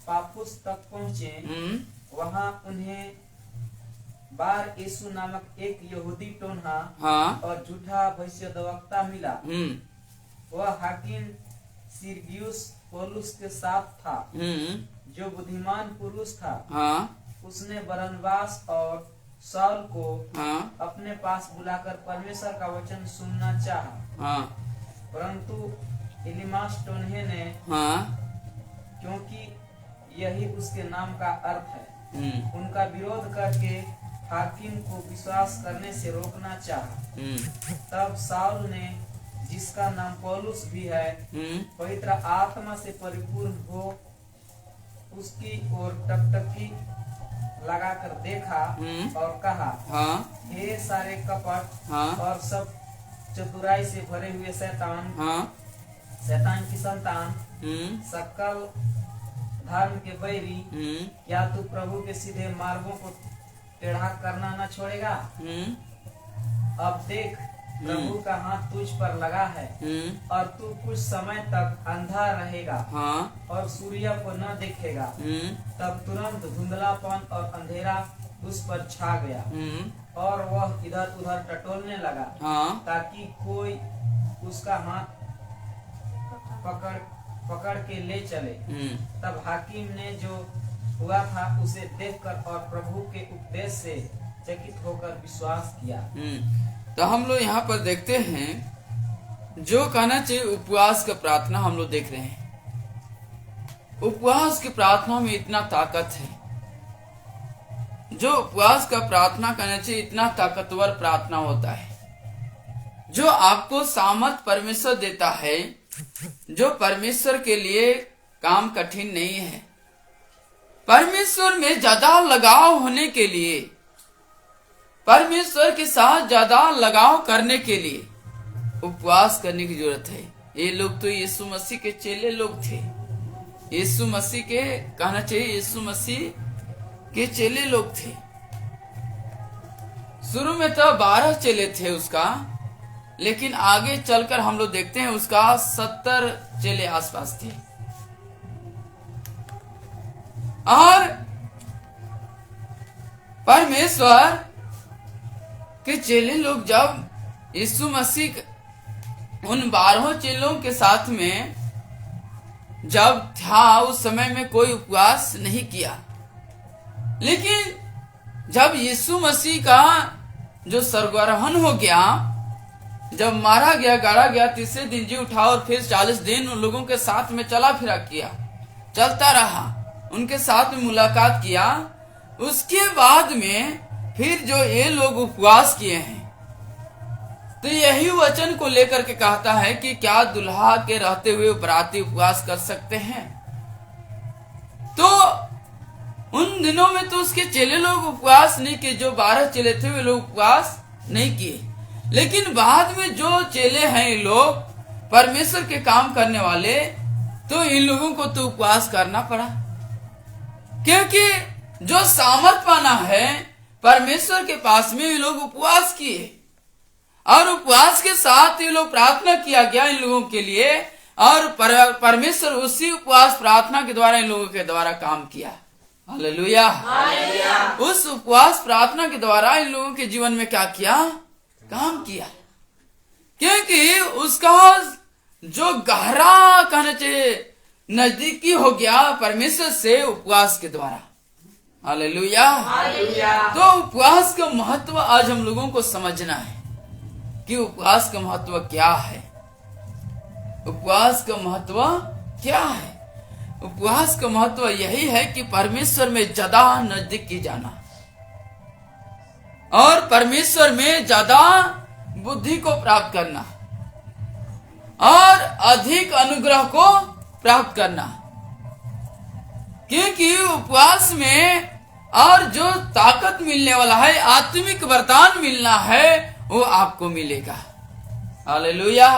पाफुस तक पहुँचे। वहाँ उन्हें बार यीशु नामक एक यहूदी टोन्हा हाँ और झूठा भविष्यद्वक्ता मिला। वह हाकिम सिरगियुस पौलुस के साथ था, जो बुद्धिमान पुरुष था। हाँ उसने बरनबास और शाऊल को हाँ अपने पास बुलाकर परमेश्वर का वचन सुनना चाहा, हाँ परंतु इलीमास टोन्हे ने, हाँ क्योंकि यही उसके नाम का अर्थ है, उनका विरोध करके हाकिम को विश्वास करने से रोकना चाहा। तब शाऊल ने, जिसका नाम पौलुस भी है, पवित्र आत्मा से परिपूर्ण हो उसकी ओर टकटकी लगाकर देखा और कहा, हाँ हे सारे कपट हाँ और सब चतुराई से भरे हुए शैतान, हाँ शैतान की संतान, सकल धर्म के बैरी, क्या तू प्रभु के सीधे मार्गों को टेढ़ा करना न छोड़ेगा? अब देख, प्रभु का हाथ तुझ पर लगा है और तू कुछ समय तक अंधा रहेगा और सूर्य को न देखेगा। तब तुरंत धुंधलापन और अंधेरा उस पर छा गया और वह इधर उधर टटोलने लगा ताकि कोई उसका हाथ पकड़ के ले चले। तब हाकिम ने जो हुआ था उसे देखकर और प्रभु के उपदेश से चकित होकर विश्वास किया। तो हम लोग यहाँ पर देखते हैं जो कहना चाहिए उपवास का प्रार्थना हम लोग देख रहे हैं। उपवास की प्रार्थना में इतना ताकत है, जो उपवास का प्रार्थना करना चाहिए इतना ताकतवर प्रार्थना होता है, जो आपको सामर्थ परमेश्वर देता है, जो परमेश्वर के लिए काम कठिन नहीं है। परमेश्वर में ज्यादा लगाव होने के लिए, परमेश्वर के साथ ज्यादा लगाव करने के लिए उपवास करने की जरूरत है। ये लोग तो यीशु मसीह के चेले लोग थे, यीशु मसीह के कहना चाहिए यीशु मसीह के चेले लोग थे। शुरू में तो 12 चेले थे उसका, लेकिन आगे चलकर हम लोग देखते हैं उसका 70 चेले आसपास थे। और परमेश्वर के चेले लोग जब यीशु मसीह उन 12 चेलों के साथ में जब था, उस समय में कोई उपवास नहीं किया। लेकिन जब यीशु मसीह का जो स्वर्गारोहण हो गया, जब मारा गया, गाड़ा गया, तीसरे दिन जी उठा और फिर 40 दिन उन लोगों के साथ में चला फिरा किया, चलता रहा, उनके साथ में मुलाकात किया। उसके बाद में फिर जो ये लोग उपवास किए हैं, तो यही वचन को लेकर के कहता है कि क्या दुल्हा के रहते हुए बराती उपवास कर सकते हैं? तो उन दिनों में तो उसके चेले लोग उपवास नहीं किए, जो 12 चेले थे वे लोग उपवास नहीं किए। लेकिन बाद में जो चेले हैं ये लोग परमेश्वर के काम करने वाले, तो इन लोगों को तो उपवास करना पड़ा, क्योंकि जो सामर्थ पाना है परमेश्वर के पास में ये लोग उपवास किए और उपवास के साथ ये लोग प्रार्थना किया गया इन लोगों के लिए, और परमेश्वर उसी उपवास प्रार्थना के द्वारा इन लोगों के द्वारा काम किया। हालेलुया। उस उपवास प्रार्थना के द्वारा इन लोगों के जीवन में क्या किया? काम किया, क्योंकि उसका जो गहरा कहना चाहिए नजदीकी हो गया परमेश्वर से उपवास के द्वारा। हालेलुया। तो उपवास का महत्व आज हम लोगों को समझना है कि उपवास का महत्व क्या है। उपवास का महत्व क्या है? उपवास का महत्व यही है कि परमेश्वर में ज्यादा नजदीक की जाना और परमेश्वर में ज्यादा बुद्धि को प्राप्त करना और अधिक अनुग्रह को प्राप्त करना। क्योंकि उपवास में और जो ताकत मिलने वाला है, आत्मिक वरदान मिलना है, वो आपको मिलेगा। हालेलुया।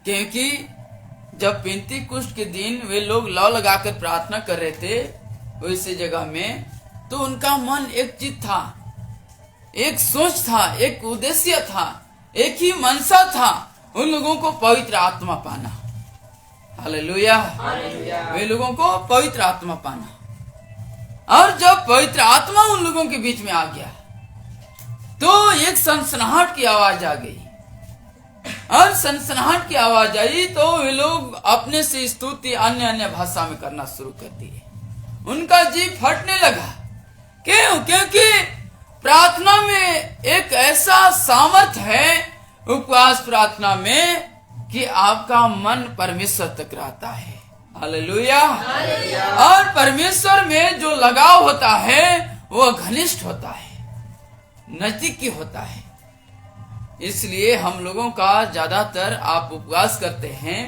क्योंकि जब पेंतीकुस्त के दिन वे लोग लौ लगाकर प्रार्थना कर रहे थे वैसे जगह में, तो उनका मन एक चीज था, एक सोच था, एक उद्देश्य था, एक ही मनसा था, उन लोगों को पवित्र आत्मा पाना। हालेलुया। वे लोगों को पवित्र आत्मा पाना। और जब पवित्र आत्मा उन लोगों के बीच में आ गया तो एक सनसनाहट की आवाज आ गई, और सनसनाहट की आवाज आई तो वे लोग अपने से स्तुति अन्य अन्य भाषा में करना शुरू कर दिए। उनका जी फटने लगा। क्यों? क्योंकि प्रार्थना में एक ऐसा सामर्थ है, उपवास प्रार्थना में, कि आपका मन परमेश्वर तक रहता है। हालेलुया। और परमेश्वर में जो लगाव होता है वो घनिष्ठ होता है, नजदीकी होता है। इसलिए हम लोगों का ज्यादातर आप उपवास करते हैं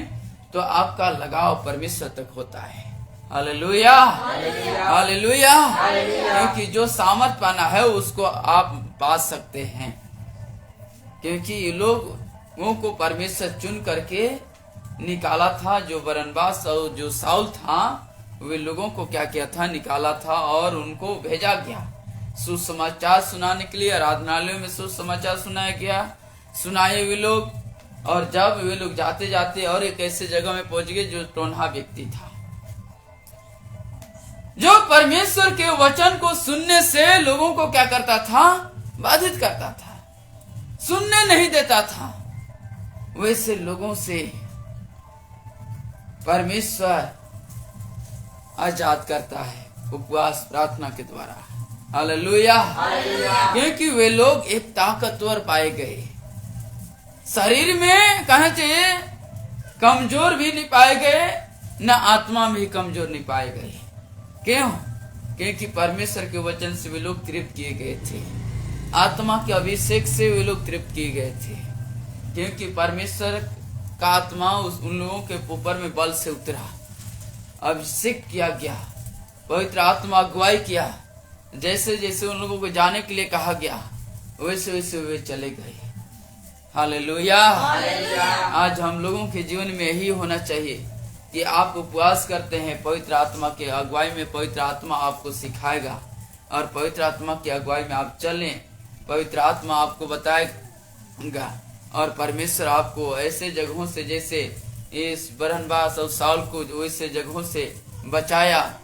तो आपका लगाव परमेश्वर तक होता है। हालेलुया। हालेलुया। क्योंकि जो सामर्थ पाना है उसको आप पा सकते हैं। क्योंकि ये लोगों को परमेश्वर चुन करके निकाला था। जो बरनबास और जो साउल था, वे लोगों को क्या किया था? निकाला था और उनको भेजा गया सुसमाचार सुनाने के लिए। आराधनालयों में सुसमाचार सुनाया गया, सुनाए वे लोग। और जब वे लोग जाते जाते और एक ऐसे जगह में पहुंच गए जो टोन्हा व्यक्ति था, जो परमेश्वर के वचन को सुनने से लोगों को क्या करता था? बाधित करता था, सुनने नहीं देता था। वैसे लोगों से परमेश्वर आजाद करता है उपवास प्रार्थना के द्वारा। हालेलुया। क्योंकि वे लोग एक ताकतवर पाए गए, शरीर में कहना चाहिए कमजोर भी नहीं पाए गए, न आत्मा में भी कमजोर नहीं पाए गए। क्यों? क्योंकि परमेश्वर के वचन से वे लोग तृप्त किए गए थे, आत्मा के अभिषेक से वे लोग तृप्त किए गए थे। क्योंकि परमेश्वर का आत्मा उन लोगों के ऊपर में बल से उतरा, अभिषेक किया गया, पवित्र आत्मा अगुवाई किया। जैसे जैसे उन लोगों को जाने के लिए कहा गया वैसे वैसे वे चले गए। हालेलुया। आज हम लोगों के जीवन में यही होना चाहिए कि आप उपवास करते हैं, पवित्र आत्मा के अगुवाई में पवित्र आत्मा आपको सिखाएगा और पवित्र आत्मा की अगुवाई में आप चलें। पवित्र आत्मा आपको बताएगा और परमेश्वर आपको ऐसे जगहों से, जैसे इस बरनबास और साउल को वैसे जगहों से बचाया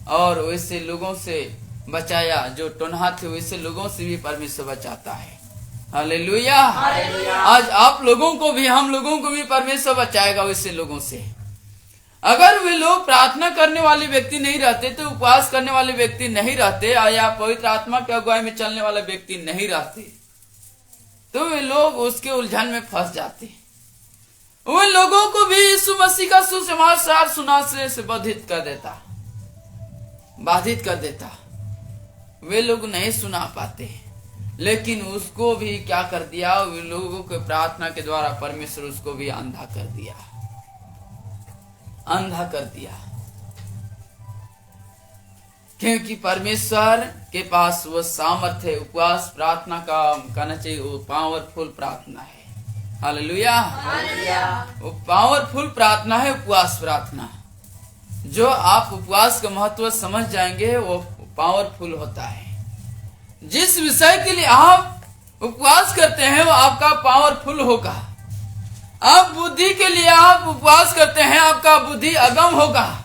और वैसे लोगों से बचाया जो टोन्हा थे, वैसे लोगों से भी परमेश्वर बचाता है। हालेलुया। आज आप लोगों को भी, हम लोगों को भी परमेश्वर बचाएगा वैसे लोगों से। अगर वे लोग प्रार्थना करने वाले व्यक्ति नहीं रहते, तो उपवास करने वाले व्यक्ति नहीं रहते, या पवित्र आत्मा के अगुवाई में चलने वाले व्यक्ति नहीं रहते, तो वे लोग उसके उलझन में फंस जाते। उन लोगों को भी यीशु मसीह का सुसमाचार सुनाने से बाधित कर देता। वे लोग नहीं सुना पाते, लेकिन उसको भी क्या कर दिया? वे लोगों के प्रार्थना के द्वारा परमेश्वर उसको भी अंधा कर दिया। क्योंकि परमेश्वर के पास वो सामर्थ्य है। उपवास प्रार्थना का कहना चाहिए वो पावरफुल प्रार्थना है। हालेलुया। वो पावरफुल प्रार्थना है उपवास प्रार्थना। जो आप उपवास का महत्व समझ जाएंगे वो पावरफुल होता है। जिस विषय के लिए आप उपवास करते हैं वो आपका पावरफुल होगा। आप बुद्धि के लिए आप उपवास करते हैं, आपका बुद्धि अगम होगा।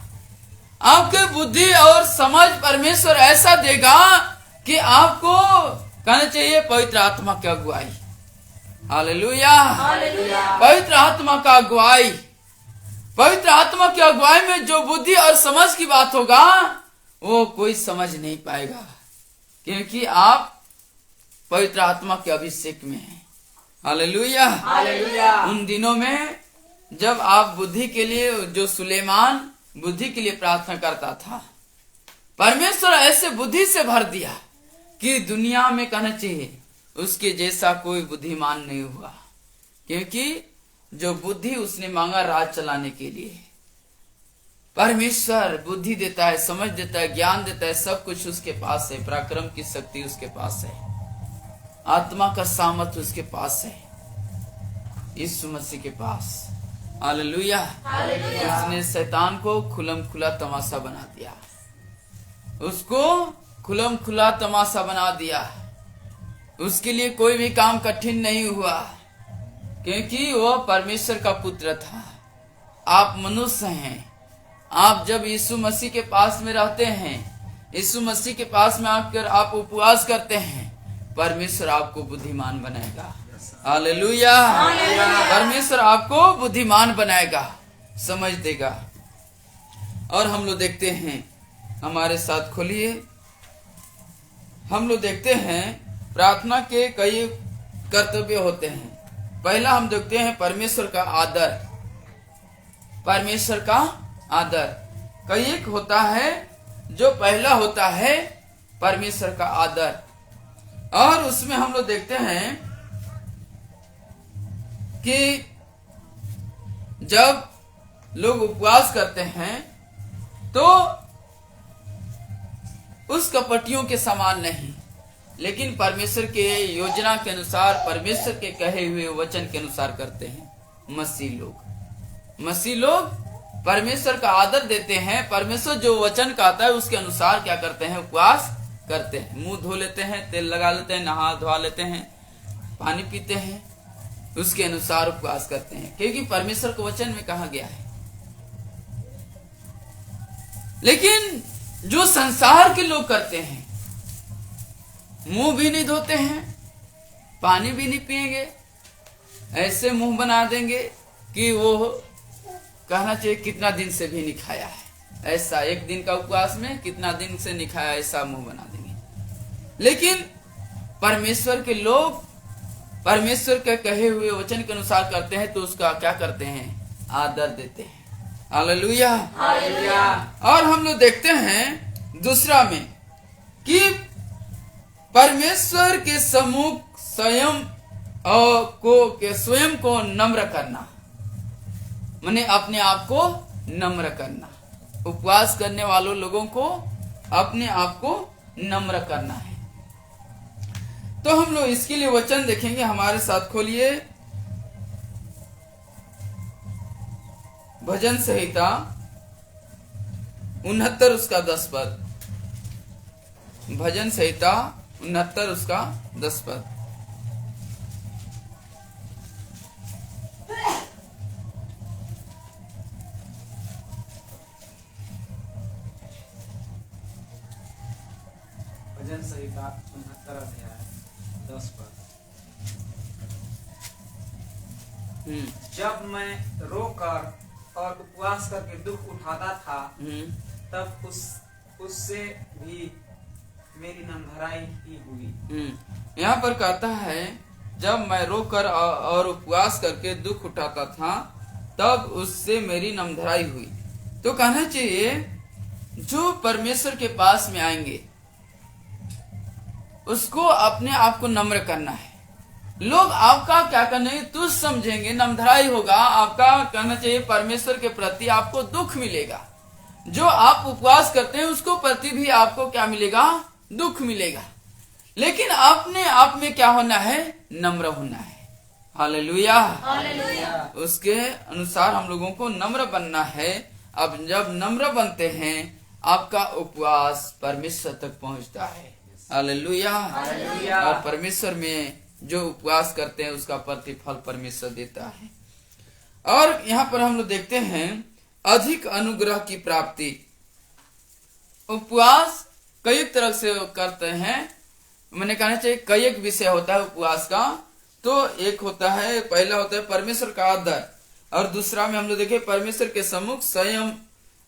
आपके बुद्धि और समझ परमेश्वर ऐसा देगा कि आपको कहना चाहिए पवित्र आत्मा की अगुवाई। हालेलुया। पवित्र आत्मा का अगुवाई, पवित्र आत्मा की अगुवाई में जो बुद्धि और समझ की बात होगा वो कोई समझ नहीं पाएगा, क्योंकि आप पवित्र आत्मा के अभिषेक में हैं। हालेलुया। उन दिनों में जब आप बुद्धि के लिए, जो सुलेमान बुद्धि के लिए प्रार्थना करता था, परमेश्वर ऐसे बुद्धि से भर दिया कि दुनिया में कहना चाहिए उसके जैसा कोई बुद्धिमान नहीं हुआ, क्योंकि जो बुद्धि उसने मांगा राज चलाने के लिए, परमेश्वर बुद्धि देता है, समझ देता है, ज्ञान देता है, सब कुछ उसके पास है, पराक्रम की शक्ति उसके पास है, आत्मा का सामर्थ्य उसके पास है, यीशु मसीह के पास। हालेलुया। उसने शैतान को खुलम खुला तमाशा बना दिया, उसको खुलम खुला तमाशा बना दिया। उसके लिए कोई भी काम कठिन नहीं हुआ, क्योंकि वह परमेश्वर का पुत्र था। आप मनुष्य हैं। आप जब यीशु मसीह के पास में रहते हैं, यीशु मसीह के पास में आकर आप उपवास करते हैं, परमेश्वर आपको बुद्धिमान बनाएगा। हालेलुया। परमेश्वर आपको बुद्धिमान बनाएगा, समझ देगा। और हम लोग देखते हैं, हमारे साथ खोलिए, हम लोग देखते हैं प्रार्थना के कई कर्तव्य होते हैं। पहला हम देखते हैं परमेश्वर का आदर। परमेश्वर का आदर कई एक होता है, जो पहला होता है परमेश्वर का आदर। और उसमें हम लोग देखते हैं कि जब लोग उपवास करते हैं तो उस कपटियों के समान नहीं, लेकिन परमेश्वर के योजना के अनुसार, परमेश्वर के कहे हुए वचन के अनुसार करते हैं। मसीह लोग परमेश्वर का आदर देते हैं। परमेश्वर जो वचन कहता है उसके अनुसार क्या करते हैं? उपवास करते हैं, मुंह धो लेते हैं, तेल लगा लेते हैं, नहा धोवा लेते हैं, पानी पीते हैं, उसके अनुसार उपवास करते हैं, क्योंकि परमेश्वर के वचन में कहा गया है। लेकिन जो संसार के लोग करते हैं, मुंह भी नहीं धोते हैं, पानी भी नहीं पिएंगे, ऐसे मुंह बना देंगे कि वो कहना चाहिए कितना दिन से भी नहीं खाया है, ऐसा एक दिन का उपवास में कितना दिन से नहीं खाया, ऐसा मुंह बना देंगे। लेकिन परमेश्वर के लोग परमेश्वर के कहे हुए वचन के अनुसार करते हैं, तो उसका क्या करते हैं? आदर देते हैं। हालेलुया। और हम लोग देखते हैं दूसरा में कि परमेश्वर के सम्मुख स्वयं को नम्र करना, माने अपने आप को नम्र करना। उपवास करने वालों लोगों को अपने आप को नम्र करना है। तो हम लोग इसके लिए वचन देखेंगे, हमारे साथ खोलिए भजन संहिता 69 उसका 10 पद। भजन संहिता 69 उसका 10 पद। भजन संहिता 69 अध्याय 10 पद। जब मैं रोकर और उपवास करके दुख उठाता था, तब उससे भी मेरी नामधराई ही हुई। यहाँ पर कहता है, जब मैं रोकर और उपवास करके दुख उठाता था, तब उससे मेरी नामधराई हुई। तो कहना चाहिए जो परमेश्वर के पास में आएंगे उसको अपने आप को नम्र करना है। लोग आपका क्या करने तुच्छ समझेंगे, नामधराई होगा आपका। कहना चाहिए परमेश्वर के प्रति आपको दुख मिलेगा। जो आप उपवास करते हैं उसको प्रति भी आपको क्या मिलेगा? दुख मिलेगा। लेकिन अपने आप में क्या होना है? नम्र होना है। हालेलुया। उसके अनुसार हम लोगों को नम्र बनना है। अब जब नम्र बनते हैं, आपका उपवास परमेश्वर तक पहुंचता है। हालेलुया। और परमेश्वर में जो उपवास करते हैं उसका प्रतिफल परमेश्वर देता है। और यहाँ पर हम लोग देखते हैं अधिक अनुग्रह की प्राप्ति। उपवास कई तरह से करते हैं, मैंने कहना चाहिए कई एक विषय होता है उपवास का। तो एक होता है, पहला होता है परमेश्वर का आदर, और दूसरा में हम लोग देखे परमेश्वर के सम्मुख स्वयं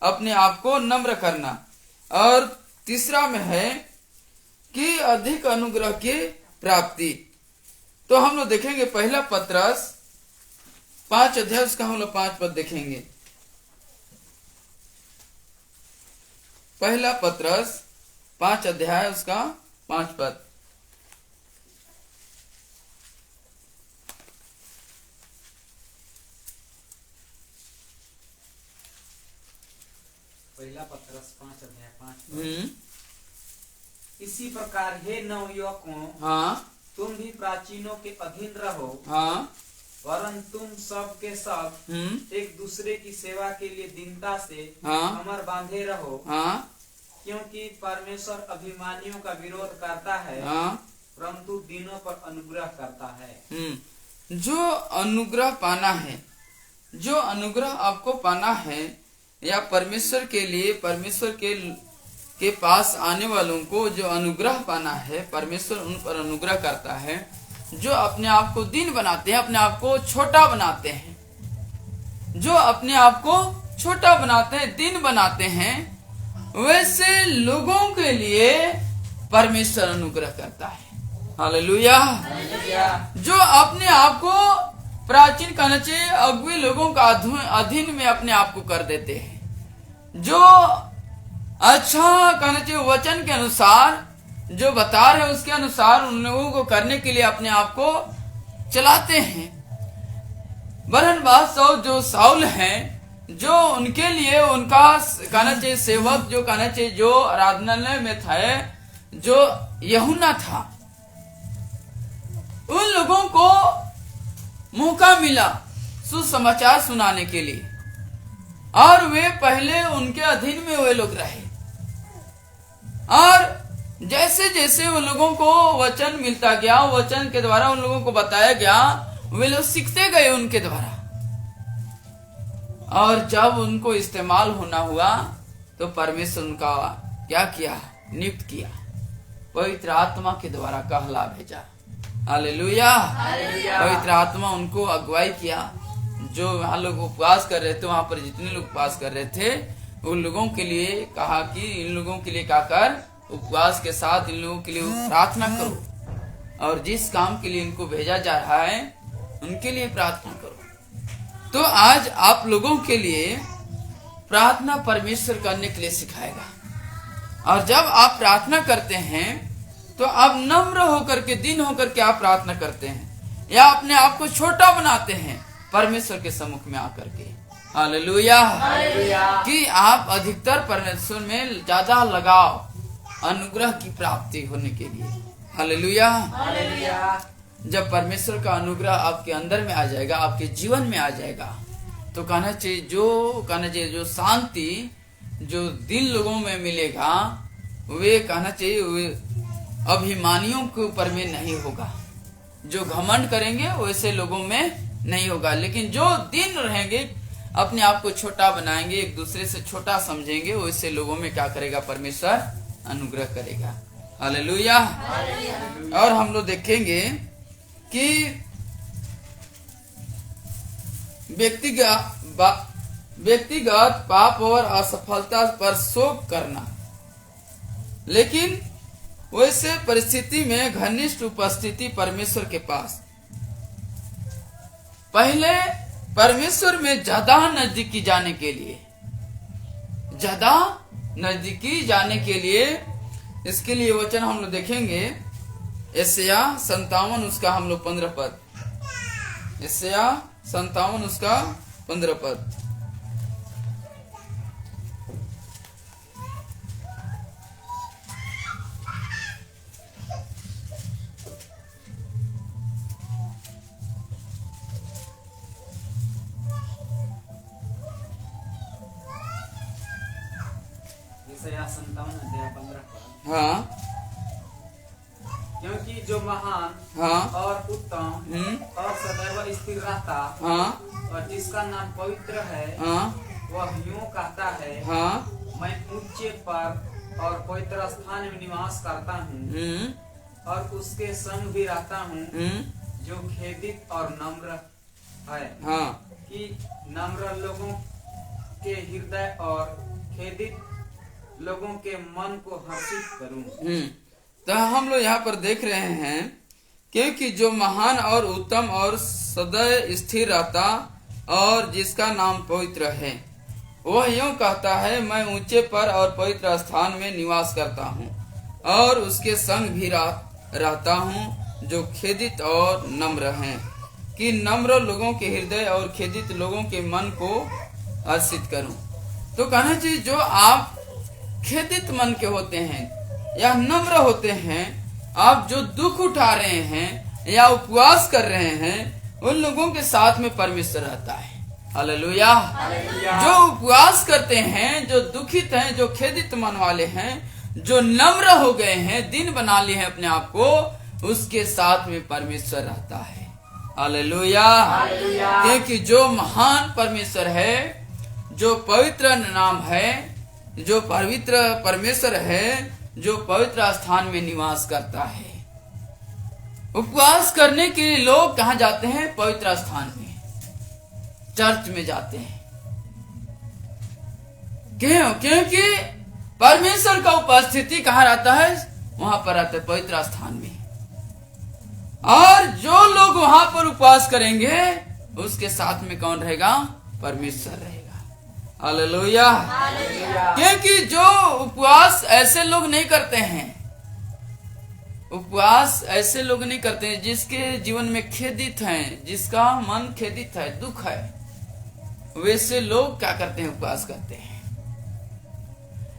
अपने आप को नम्र करना, और तीसरा में है कि अधिक अनुग्रह की प्राप्ति। तो हम लोग देखेंगे पहला पत्रस 5 अध्याय, उसका हम लोग 5 पद देखेंगे। पहला पत्रस 5 अध्याय, उसका 5 पद। पहला पत्रस 5 अध्याय 5। इसी प्रकार हे नवयुवकों, हाँ तुम भी प्राचीनों के अधीन रहो, हाँ वरन तुम सब के सब एक दूसरे की सेवा के लिए दीनता से हाँ कमर बांधे रहो, हाँ क्योंकि परमेश्वर अभिमानियों का विरोध करता है, हाँ परंतु दीनों पर अनुग्रह करता है। जो अनुग्रह पाना है, जो अनुग्रह आपको पाना है, या परमेश्वर के लिए, परमेश्वर के पास आने वालों को जो अनुग्रह पाना है, परमेश्वर उन पर अनुग्रह करता है। जो अपने आप को दीन बनाते हैं, अपने आप को छोटा बनाते हैं, जो अपने आप को छोटा बनाते हैं, दीन बनाते हैं, वैसे लोगों के लिए परमेश्वर अनुग्रह करता है। हालेलुया। जो अपने आप को प्राचीन कहना चाहिए अगुए लोगों का अधीन में अपने आप को कर देते हैं, जो अच्छा कहना चाहिए वचन के अनुसार जो बता रहे उसके अनुसार उन लोगों को करने के लिए अपने आप को चलाते हैं। बरनबास जो साउल हैं, जो उनके लिए उनका कहना चाहिए सेवक, जो कहना चाहिए जो आराधनालय में था, जो यूहन्ना था, उन लोगों को मौका मिला सुसमाचार सुनाने के लिए, और वे पहले उनके अधीन में वे लोग रहे, और जैसे जैसे उन लोगों को वचन मिलता गया, वचन के द्वारा उन लोगों को बताया गया, वे लोग सीखते गए उनके द्वारा, और जब उनको इस्तेमाल होना हुआ तो परमेश्वर उनका क्या किया, नियुक्त किया, पवित्र आत्मा के द्वारा कहला भेजा। हालेलुया। पवित्र आत्मा उनको अगुवाई किया। जो वहाँ लोग उपवास कर रहे थे, वहां पर जितने लोग उपवास कर रहे थे, उन लोगों के लिए कहा कि इन लोगों के लिए क्या कर, उपवास के साथ इन लोगों के लिए प्रार्थना करो, और जिस काम के लिए इनको भेजा जा रहा है उनके लिए प्रार्थना करो। तो आज आप लोगों के लिए प्रार्थना परमेश्वर करने के लिए सिखाएगा, और जब आप प्रार्थना करते हैं तो आप नम्र होकर के, दीन होकर के आप प्रार्थना करते हैं, या अपने आप को छोटा बनाते हैं परमेश्वर के सम्मुख में आकर के। हालेलुया। कि आप अधिकतर परमेश्वर में ज्यादा लगाव, अनुग्रह की प्राप्ति होने के लिए। हालेलुया। जब परमेश्वर का अनुग्रह आपके अंदर में आ जाएगा, आपके जीवन में आ जाएगा, तो कहना चाहिए जो शांति जो दिल लोगों में मिलेगा, वे कहना चाहिए वे अभिमानियों के ऊपर में नहीं होगा। जो घमंड करेंगे वैसे लोगों में नहीं होगा, लेकिन जो दिन रहेंगे, अपने आप को छोटा बनाएंगे, एक दूसरे से छोटा समझेंगे, वैसे लोगों में क्या करेगा, परमेश्वर अनुग्रह करेगा। हालेलुया। और हम लोग देखेंगे कि व्यक्तिगत पाप और असफलता पर शोक करना, लेकिन वैसे परिस्थिति में घनिष्ठ उपस्थिति परमेश्वर के पास, पहले परमेश्वर में ज्यादा नजदीकी जाने के लिए, ज्यादा नजदीकी जाने के लिए, इसके लिए वचन हम लोग देखेंगे यशायाह 57 उसका हम लोग 15 पद, यशायाह 57 उसका 15 पद। यशायाह 57 अध्याय 15 पद। हाँ, क्योंकि जो महान हाँ, और उत्तम और सदैव स्थिर रहता, हाँ, और जिसका नाम पवित्र है, हाँ, वह यूं कहता है, हाँ, मैं ऊंचे पर और पवित्र स्थान में निवास करता हूँ, और उसके संग भी रहता हूँ, जो खेदित और नम्र है, हाँ, कि नम्र लोगों के हृदय और खेदित लोगों के मन को हर्षित करूं। तो हम लोग यहाँ पर देख रहे हैं, क्योंकि जो महान और उत्तम और सदैव स्थिर रहता और जिसका नाम पवित्र है, वह यूं कहता है, मैं ऊंचे पर और पवित्र स्थान में निवास करता हूँ और उसके संग भी रहता हूँ जो खेदित और नम्र हैं, कि नम्र लोगों के हृदय और खेदित लोगों के मन को हर्षित करूं। तो कहना चाहिए जो आप खेदित मन के होते हैं या नम्र होते हैं, आप जो दुख उठा रहे हैं या उपवास कर रहे हैं, उन लोगों के साथ में परमेश्वर रहता है। हालेलुया। जो उपवास करते हैं, जो दुखित हैं, जो खेदित मन वाले हैं, जो नम्र हो गए हैं, दिन बना लिए हैं अपने आप को, उसके साथ में परमेश्वर रहता है। हालेलुया। क्योंकि जो महान परमेश्वर है, जो पवित्र नाम है, जो पवित्र परमेश्वर है, जो पवित्र स्थान में निवास करता है। उपवास करने के लिए लोग कहाँ जाते हैं? पवित्र स्थान में, चर्च में जाते हैं। क्यों? क्योंकि परमेश्वर का उपस्थिति कहाँ रहता है? वहां पर रहता है, पवित्र स्थान में। और जो लोग वहां पर उपवास करेंगे, उसके साथ में कौन रहेगा? परमेश्वर रहेगा। हालेलुया। क्योंकि जो उपवास ऐसे लोग नहीं करते हैं, उपवास ऐसे लोग नहीं करते हैं जिसके जीवन में खेदित हैं, जिसका मन खेदित है, दुख है, वैसे लोग क्या करते हैं? उपवास करते हैं।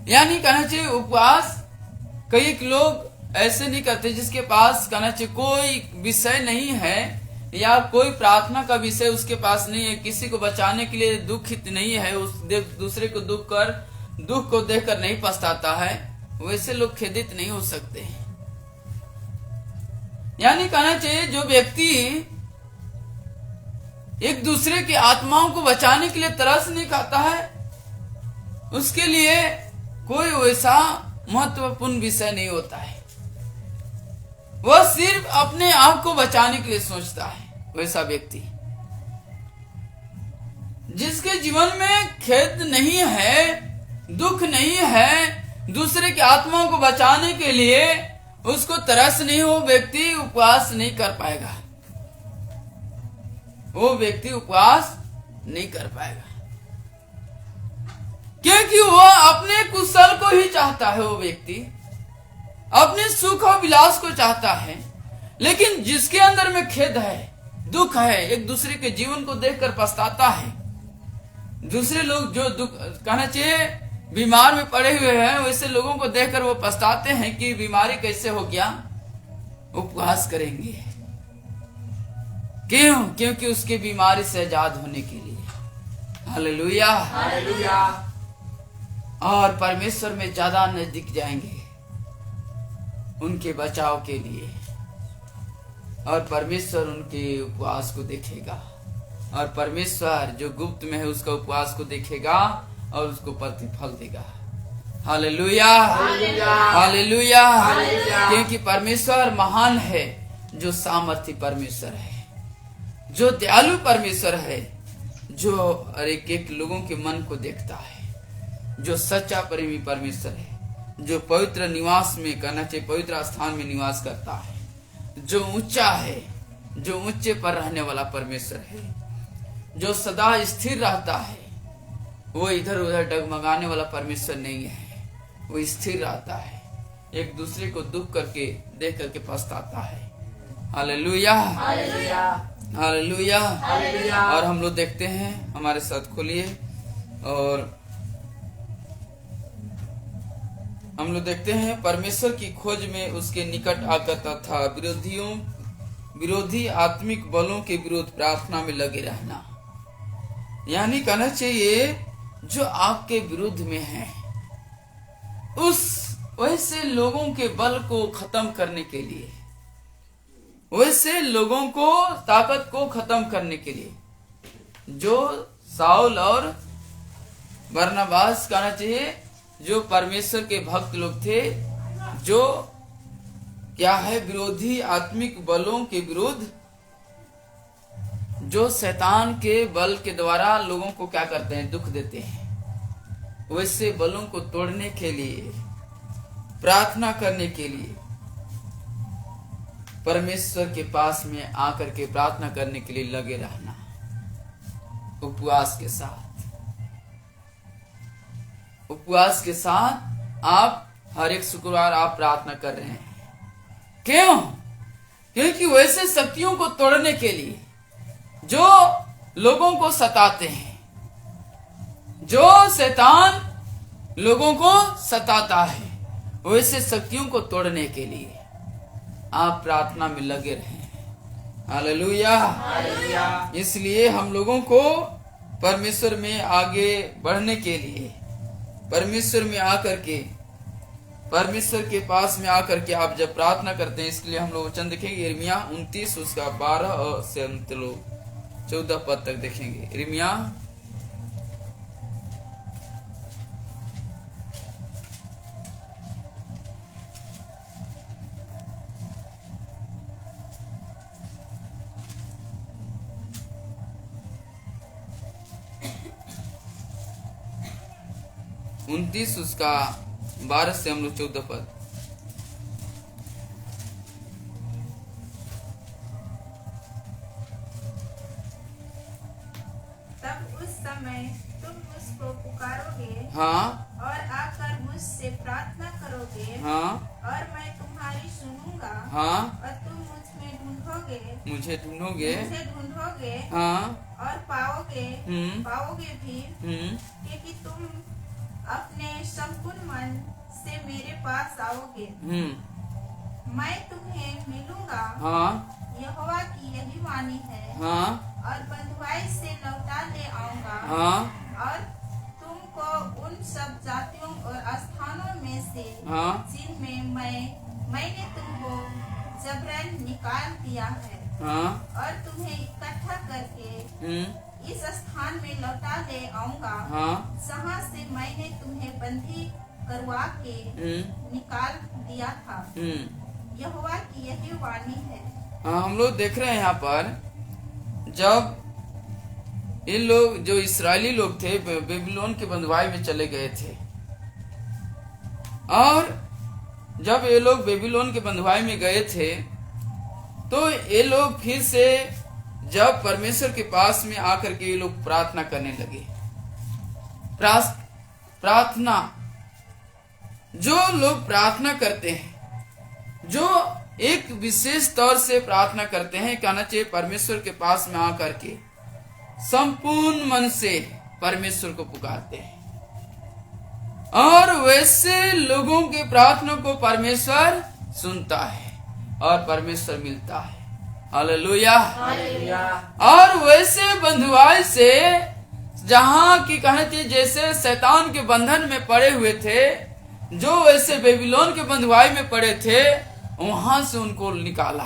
यानी कहना चाहिए उपवास कई लोग ऐसे नहीं करते जिसके पास कहना चाहिए कोई विषय नहीं है या कोई प्रार्थना का विषय उसके पास नहीं है, किसी को बचाने के लिए दुखित नहीं है, उस दूसरे को दुख को देखकर नहीं पछताता है, वैसे लोग खेदित नहीं हो सकते हैं। यानी कहना चाहिए जो व्यक्ति एक दूसरे की आत्माओं को बचाने के लिए तरस नहीं खाता है, उसके लिए कोई वैसा महत्वपूर्ण विषय नहीं होता है। वह सिर्फ अपने आप को बचाने के लिए सोचता है। वैसा व्यक्ति जिसके जीवन में खेद नहीं है, दुख नहीं है, दूसरे की आत्माओं को बचाने के लिए उसको तरस नहीं हो, व्यक्ति उपवास नहीं कर पाएगा। वो व्यक्ति उपवास नहीं कर पाएगा, क्योंकि वो अपने कुशल को ही चाहता है। वो व्यक्ति अपने सुख और विलास को चाहता है, लेकिन जिसके अंदर में खेद है, दुख है, एक दूसरे के जीवन को देखकर पछताता है। दूसरे लोग जो दुख कहना चाहिए बीमार में पड़े हुए हैं, वैसे लोगों को देखकर वो पछताते हैं कि बीमारी कैसे हो गया, उपवास करेंगे। क्यों? क्योंकि उसके बीमारी से आजाद होने के लिए। हालेलुया। और परमेश्वर में ज्यादा नजदीक जाएंगे उनके बचाव के लिए, और परमेश्वर उनके उपवास को देखेगा, और परमेश्वर जो गुप्त में है उसका उपवास को देखेगा और उसको प्रतिफल देगा। हालेलुया। हालेलुया। क्योंकि परमेश्वर महान है, जो सामर्थी परमेश्वर है, जो दयालु परमेश्वर है, जो एक लोगों के मन को देखता है, जो सच्चा प्रेमी परमेश्वर है, जो पवित्र निवास में कहना चाहिए पवित्र स्थान में निवास करता है, जो ऊंचा है, जो ऊंचे पर रहने वाला परमेश्वर है, जो सदा स्थिर रहता है। वो इधर उधर डगमगाने वाला परमेश्वर नहीं है, वो स्थिर रहता है, एक दूसरे को दुख करके देख करके पछताता है। हालेलुया। हालेलुया। और हम लोग देखते हैं, हमारे साथ खोलिए, और हम लोग देखते हैं परमेश्वर की खोज में उसके निकट आकर तथा विरोधी आत्मिक बलों के विरोध प्रार्थना में लगे रहना। यानी कहना चाहिए जो आपके विरुद्ध में है, उस वैसे लोगों के बल को खत्म करने के लिए, वैसे लोगों को ताकत को खत्म करने के लिए, जो साउल और बरनबास कहना चाहिए जो परमेश्वर के भक्त लोग थे, जो क्या है विरोधी आत्मिक बलों के विरुद्ध जो शैतान के बल के द्वारा लोगों को क्या करते हैं, दुख देते हैं, वैसे बलों को तोड़ने के लिए, प्रार्थना करने के लिए, परमेश्वर के पास में आकर के प्रार्थना करने के लिए लगे रहना, उपवास के साथ। उपवास के साथ आप हर एक शुक्रवार आप प्रार्थना कर रहे हैं। क्यों? क्योंकि वैसे शक्तियों को तोड़ने के लिए जो लोगों को सताते हैं, जो शैतान लोगों को सताता है, वैसे शक्तियों को तोड़ने के लिए आप प्रार्थना में लगे रहें। हालेलुया। इसलिए हम लोगों को परमेश्वर में आगे बढ़ने के लिए, परमेश्वर में आकर के, परमेश्वर के पास में आकर के आप जब प्रार्थना करते हैं, इसके लिए हम लोग वचन देखेंगे यिर्मयाह 29 उसका 12 से 14 पद तक देखेंगे। यिर्मयाह 29 उसका 12 से 14 पद। तब उस समय तुम मुझको पुकारोगे, हाँ, और आकर मुझसे प्रार्थना करोगे, हाँ, और मैं तुम्हारी सुनूंगा, हाँ, और तुम मुझ में ढूंढोगे, मुझे ढूंढोगे, हाँ, हाँ, और पाओगे, हम्म, पाओगे भी, हम्म, क्योंकि तुम अपने संपूर्ण मन से मेरे पास आओगे। मैं तुम्हें मिलूंगा, हाँ, यहोवा की यही वाणी है, हाँ, और बंधुआई से लौटा ले आऊंगा, हाँ, और तुमको उन सब जातियों और स्थानों में से हाँ, जिनमें मैंने तुमको जबरन निकाल दिया है, हाँ, और तुम्हें इकट्ठा करके इस स्थान में लौटा ले आऊंगा, हाँ, जहाँ से मैंने तुम्हें बंदी करवा के निकाल दिया था। यहोवा की यही वाणी है। हाँ, हम लोग देख रहे हैं यहाँ पर जब ये लोग जो इस्राएली लोग थे बेबीलोन के बंधुआई में चले गए थे, और जब ये लोग बेबीलोन के बंधुआई में गए थे तो ये लोग फिर से जब परमेश्वर के पास में आकर के ये लोग प्रार्थना करने लगे। प्रार्थना, जो लोग प्रार्थना करते हैं, जो एक विशेष तौर से प्रार्थना करते हैं, कहना चाहिए परमेश्वर के पास में आकर के संपूर्ण मन से परमेश्वर को पुकारते हैं, और वैसे लोगों के प्रार्थना को परमेश्वर सुनता है और परमेश्वर मिलता है। हालेलुया। और वैसे बंधुआई से जहाँ की कहना चाहिए जैसे शैतान के बंधन में पड़े हुए थे, जो वैसे बेबीलोन के बंधुआई में पड़े थे, वहां से उनको निकाला।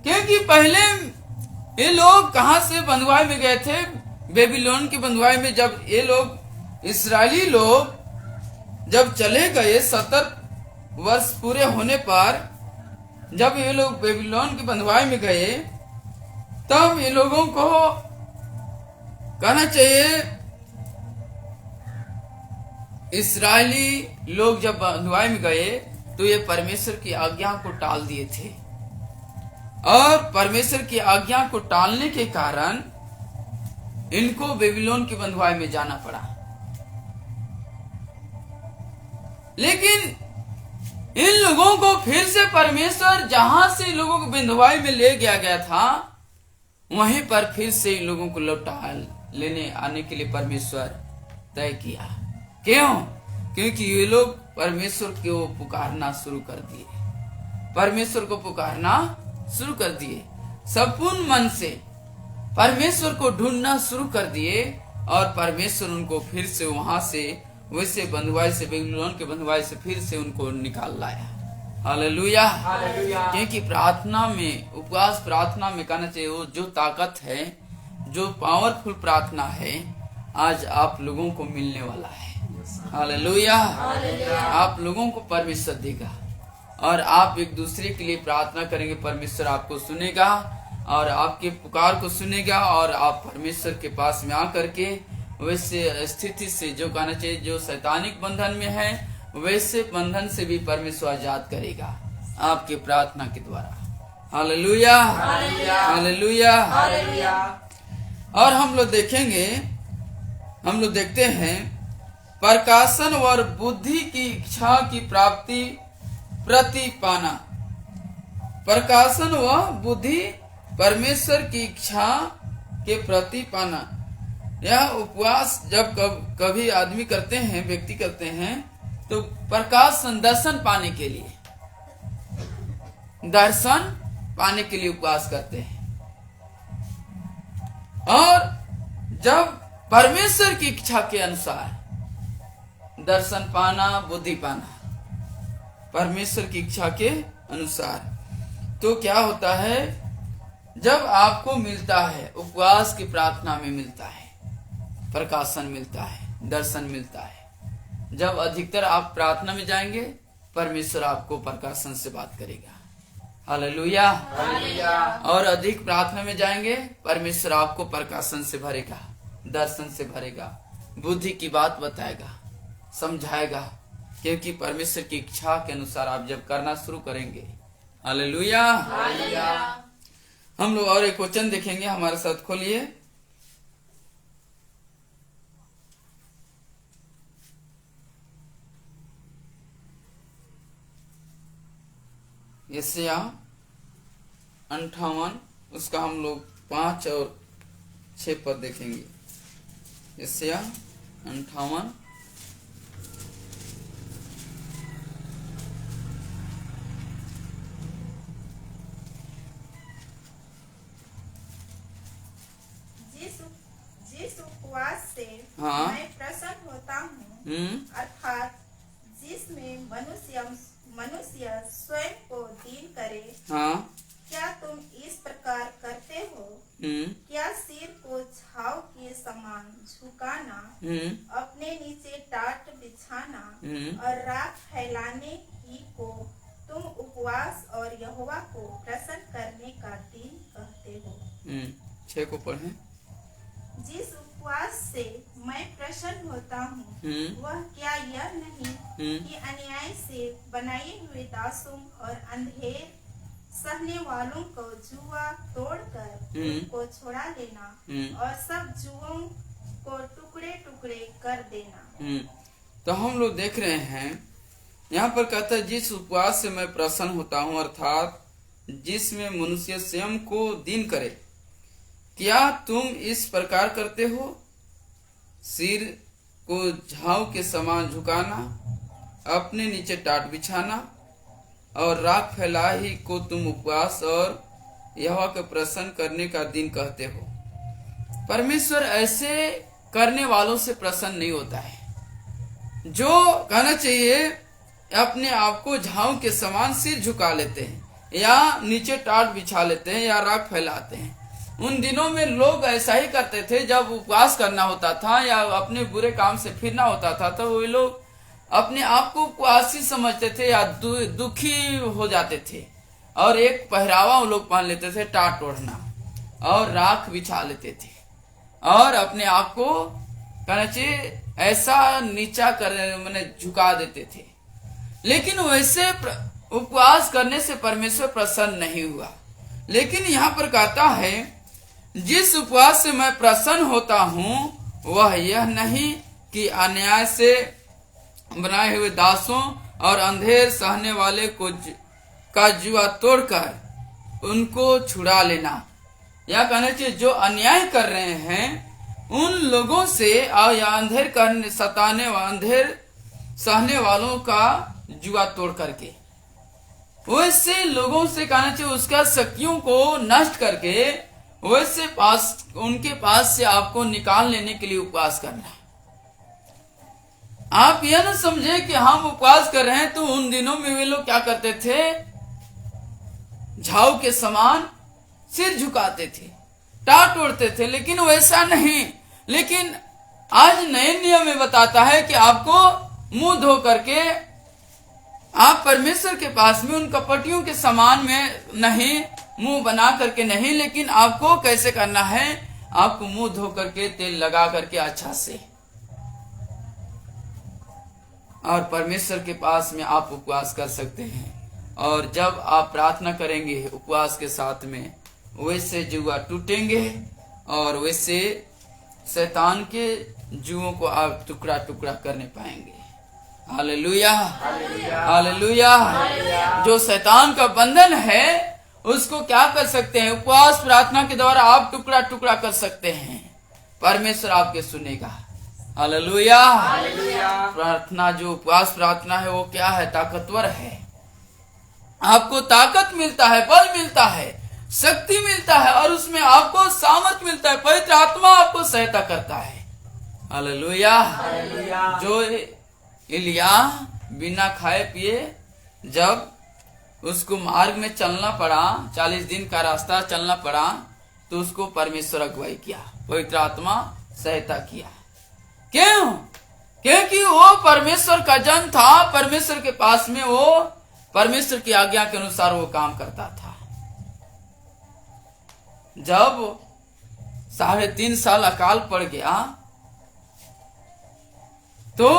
क्योंकि पहले ये लोग कहां से बंधुआई में गए थे? बेबीलोन की बंधुआई में। जब ये लोग इस्राएली लोग जब चले गए 70 वर्ष पूरे होने पर, जब ये लोग बेबीलोन की बंधुआई में गए, तब ये लोगों को कहना चाहिए इस्राएली लोग जब बंधुआई में गए तो ये परमेश्वर की आज्ञा को टाल दिए थे, और परमेश्वर की आज्ञा को टालने के कारण इनको बेबीलोन की बंधुआई में जाना पड़ा। लेकिन इन लोगों को फिर से परमेश्वर जहां से इन लोगों को बंधुआई में ले गया था, वहीं पर फिर से इन लोगों को लौटा लेने आने के लिए परमेश्वर तय किया। क्यों? क्योंकि ये लोग परमेश्वर को पुकारना शुरू कर दिए, परमेश्वर को पुकारना शुरू कर दिए, संपूर्ण मन से परमेश्वर को ढूंढना शुरू कर दिए, और परमेश्वर उनको फिर से वहां से वैसे बंधुआई से, बेबीलोन के बंधुआई से फिर से उनको निकाल लाया। हालेलुया। क्योंकि प्रार्थना में, उपवास प्रार्थना में कहना चाहिए वो जो ताकत है, जो पावरफुल प्रार्थना है, आज आप लोगों को मिलने वाला है। हालेलुया। आप लोगों को परमेश्वर देगा। और आप एक दूसरे के लिए प्रार्थना करेंगे, परमेश्वर आपको सुनेगा और आपके पुकार को सुनेगा और आप परमेश्वर के पास में आकर के वैसे स्थिति से, जो कहना चाहिए जो शैतानिक बंधन में है, वैसे बंधन से भी परमेश्वर आजाद करेगा आपके प्रार्थना के द्वारा। Hallelujah, hallelujah, hallelujah. और हम लोग देखते हैं प्रकाशन और बुद्धि की इच्छा की प्राप्ति प्रति पाना। प्रकाशन व बुद्धि परमेश्वर की इच्छा के प्रति पाना। यह उपवास जब कभी आदमी करते हैं, व्यक्ति करते हैं, तो प्रकाशन दर्शन पाने के लिए, दर्शन पाने के लिए उपवास करते हैं। और जब परमेश्वर की इच्छा के अनुसार दर्शन पाना, बुद्धि पाना, परमेश्वर की इच्छा के अनुसार, तो क्या होता है, जब आपको मिलता है उपवास की प्रार्थना में मिलता है, प्रकाशन मिलता है, दर्शन मिलता है। जब अधिकतर आप प्रार्थना में जाएंगे, परमेश्वर आपको प्रकाशन से बात करेगा। Hallelujah, hallelujah. और अधिक प्रार्थना में जाएंगे, परमेश्वर आपको प्रकाशन से भरेगा, दर्शन से भरेगा, बुद्धि की बात बताएगा, समझाएगा, क्योंकि परमेश्वर की इच्छा के अनुसार आप जब करना शुरू करेंगे। Hallelujah, hallelujah. हम लोग और एक वचन देखेंगे, हमारे साथ खोलिए। यशायाह 58, उसका हम लोग 5 और 6 पद देखेंगे। यशायाह 58 जिस उपवास से हाँ। मैं प्रसन्न होता हूँ, अर्थात जिसमें मनुष्य स्वयं को दीन करे। हाँ। क्या तुम इस प्रकार करते हो? क्या सिर को छाव के समान झुकाना, अपने नीचे टाट बिछाना और राख फैलाने ही को तुम उपवास और यहोवा को प्रसन्न करने का दिन कहते हो? 6 को पढ़ें। जिस उपवास से मैं प्रसन्न होता हूँ, वह क्या यह नहीं कि अन्याय से बनाए हुए दासों और अंधेर सहने वालों को जुआ तोड़कर उनको छोड़ा लेना और सब जुओं को टुकड़े टुकड़े कर देना। तो हम लोग देख रहे हैं, यहाँ पर कहता है जिस उपवास से मैं प्रसन्न होता हूँ, अर्थात जिसमें मनुष्य स्वयं को दीन करे। क्या तुम इस प्रकार करते हो? सिर को झाव के समान झुकाना, अपने नीचे टाट बिछाना और राख फैला ही को तुम उपवास और यहोवा को प्रसन्न करने का दिन कहते हो। परमेश्वर ऐसे करने वालों से प्रसन्न नहीं होता है, जो कहना चाहिए अपने आप को झाव के समान सिर झुका लेते हैं या नीचे टाट बिछा लेते हैं या राख फैलाते हैं। उन दिनों में लोग ऐसा ही करते थे। जब उपवास करना होता था या अपने बुरे काम से फिरना होता था, तो वे लोग अपने आप को उपवासी समझते थे या दुखी हो जाते थे और एक पहरावा वो लोग पहन लेते थे, टाट ओढ़ना, और राख बिछा लेते थे और अपने आप को कहना चाहिए ऐसा नीचा कर मैंने झुका देते थे। लेकिन वैसे उपवास करने से परमेश्वर प्रसन्न नहीं हुआ। लेकिन यहाँ पर कहता है जिस उपवास से मैं प्रसन्न होता हूँ, वह यह नहीं कि अन्याय से बनाए हुए दासों और अंधेर सहने वाले को का जुआ तोड़कर उनको छुड़ा लेना। या कहना चाहिए जो अन्याय कर रहे हैं उन लोगों से या अंधेर करने सताने व अंधेर सहने वालों का जुआ तोड़ करके वैसे लोगों से कहना चाहिए उसका शक्तियों को नष्ट करके वैसे उनके पास से आपको निकाल लेने के लिए उपवास करना। आप यह न समझे कि हम उपवास कर रहे हैं, तो उन दिनों में वे लोग क्या करते थे, झाव के समान सिर झुकाते थे, टाट ओढ़ते थे, लेकिन वैसा नहीं। लेकिन आज नए नियम में बताता है कि आपको मुंह धो करके आप परमेश्वर के पास में उन कपटियों के समान में नहीं, मुंह बना करके नहीं, लेकिन आपको कैसे करना है, आपको मुंह धो करके तेल लगा करके अच्छा से, और परमेश्वर के पास में आप उपवास कर सकते हैं। और जब आप प्रार्थना करेंगे उपवास के साथ में, वैसे जुआ टूटेंगे और वैसे शैतान के जुओं को आप टुकड़ा टुकड़ा करने पाएंगे। Hallelujah, hallelujah. जो शैतान का बंधन है उसको क्या कर सकते हैं, उपवास प्रार्थना के द्वारा आप टुकड़ा टुकड़ा कर सकते हैं। परमेश्वर आपके सुनेगा। हालेलुया। प्रार्थना जो उपवास प्रार्थना है वो क्या है, ताकतवर है। आपको ताकत मिलता है, बल मिलता है, शक्ति मिलता है, और उसमें आपको सामर्थ्य मिलता है। पवित्र आत्मा आपको सहायता करता है। हालेलुया। जो एलिया बिना खाए पिए जब उसको मार्ग में चलना पड़ा, 40 दिन का रास्ता चलना पड़ा, तो उसको परमेश्वर अगुवाई किया, पवित्र आत्मा सहायता किया। क्यों? क्योंकि वो परमेश्वर का जन था। परमेश्वर के पास में वो परमेश्वर की आज्ञा के अनुसार वो काम करता था। जब 3.5 साल अकाल पड़ गया तो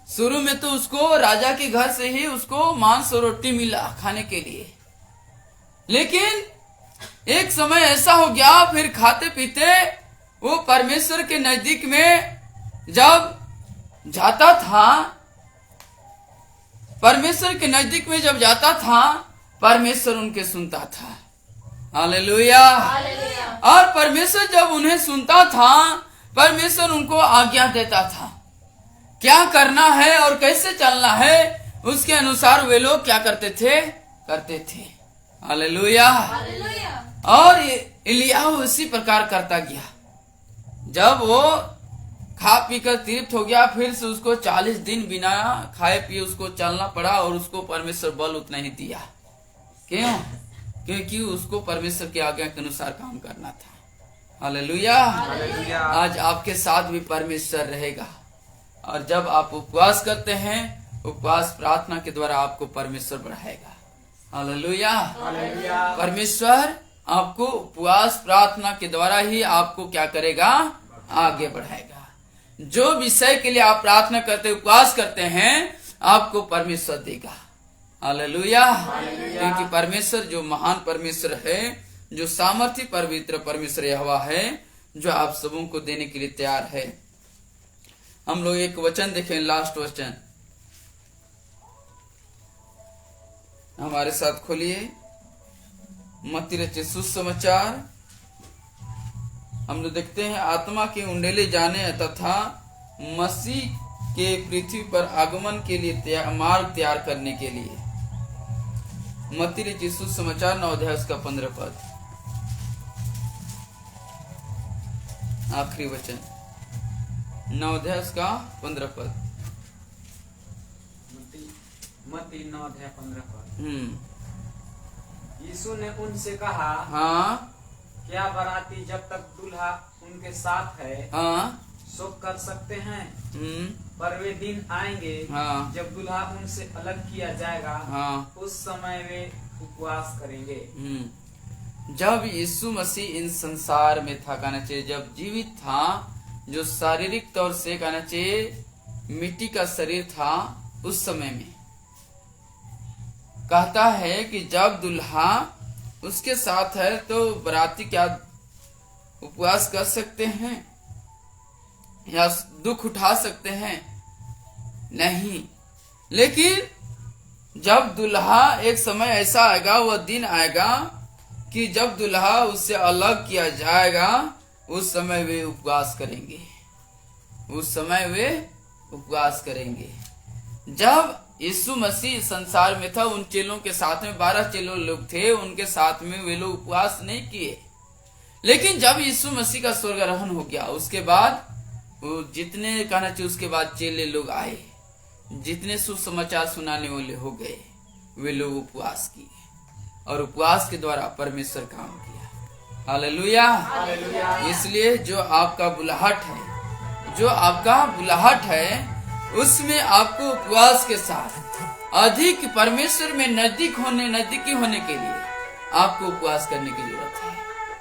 शुरू में तो उसको राजा के घर से ही उसको मांस और रोटी मिला खाने के लिए, लेकिन एक समय ऐसा हो गया, फिर खाते पीते वो परमेश्वर के नजदीक में जब जाता था, परमेश्वर के नजदीक में जब जाता था, परमेश्वर उनके सुनता था। हालेलुया। और परमेश्वर जब उन्हें सुनता था, परमेश्वर उनको आज्ञा देता था क्या करना है और कैसे चलना है, उसके अनुसार वे लोग क्या करते थे। हालेलुया। और एलिया उसी प्रकार करता गया। जब वो खा पीकर तृप्त हो गया, फिर से उसको 40 दिन बिना खाए पिए उसको चलना पड़ा, और उसको परमेश्वर बल उतना ही दिया। क्यों? क्योंकि उसको परमेश्वर की आज्ञा के अनुसार काम करना था। हालेलुया। आज आपके साथ भी परमेश्वर रहेगा, और जब आप उपवास करते हैं, उपवास प्रार्थना के द्वारा आपको परमेश्वर बढ़ाएगा। हालेलुया। परमेश्वर आपको उपवास प्रार्थना के द्वारा ही आपको क्या करेगा, आगे बढ़ाएगा। जो विषय के लिए आप प्रार्थना करते, उपवास करते हैं, आपको परमेश्वर देगा। हालेलुया। क्योंकि परमेश्वर जो महान परमेश्वर है, जो सामर्थ्य पवित्र परमेश्वर यहोवा है, जो आप सबों को देने के लिए तैयार है। हम लोग एक वचन देखें, लास्ट वचन हमारे साथ खोलिए, मत्ती रचित सुसमाचार। हम लोग देखते हैं आत्मा के उंडेले जाने तथा मसीह के पृथ्वी पर आगमन के लिए मार्ग तैयार करने के लिए। मत्ती रचित सुसमाचार 9 अध्याय का 15 पद, आखिरी वचन, 9 अध्याय का 15 पद। मत्ती 9 अध्याय 15 पद। यीशु ने उनसे कहा, हाँ, क्या बाराती जब तक दूल्हा उनके साथ है हाँ, शोक कर सकते हैं? पर वे दिन आएंगे हाँ, जब दूल्हा उनसे अलग किया जाएगा, हाँ, उस समय वे उपवास करेंगे। जब यीशु मसीह इन संसार में था, कहना चाहिए जब जीवित था, जो शारीरिक तौर से कहना चाहिए मिट्टी का शरीर था, उस समय में कहता है कि जब दूल्हा उसके साथ है तो बराती क्या उपवास कर सकते हैं या दुख उठा सकते हैं? नहीं। लेकिन जब दूल्हा, एक समय ऐसा आएगा, वह दिन आएगा कि जब दूल्हा उससे अलग किया जाएगा, उस समय वे उपवास करेंगे। उस समय वे उपवास करेंगे। जब यीशु मसीह संसार में था, उन चेलों के साथ में 12 चेलों लोग थे, उनके साथ में वे लोग उपवास नहीं किए। लेकिन जब यीशु मसीह का स्वर्गारोहण हो गया, उसके बाद वो जितने कहना चाहिए उसके बाद चेले लोग आए, जितने सुसमाचार सुनाने वाले हो गए, वे लोग उपवास किए, और उपवास के द्वारा परमेश्वर काम किया। हालेलुया। इसलिए जो आपका बुलाहट है, उसमें आपको उपवास के साथ अधिक परमेश्वर में नजदीकी होने के लिए आपको उपवास करने की जरूरत है।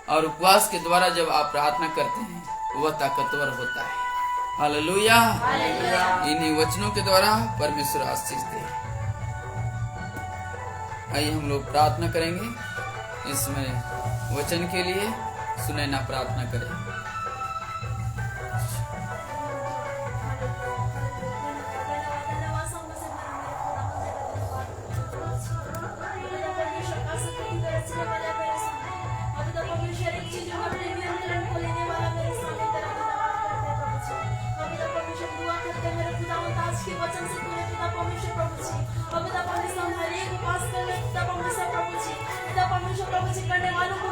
और उपवास के द्वारा जब आप प्रार्थना करते हैं वह ताकतवर होता है। हालेलुया। इन्हीं वचनों के द्वारा परमेश्वर आशीष दे। आइए हम लोग प्रार्थना करेंगे। इसमें वचन के लिए सुने ना प्रार्थना करें। वचन से पूरे पिता परमेश्वर प्रभु जी, और पिता परमेश्वर हर एक उपास करने पिता परमेश्वर प्रभु जी, पिता परमेश्वर प्रभु जी करने वालों को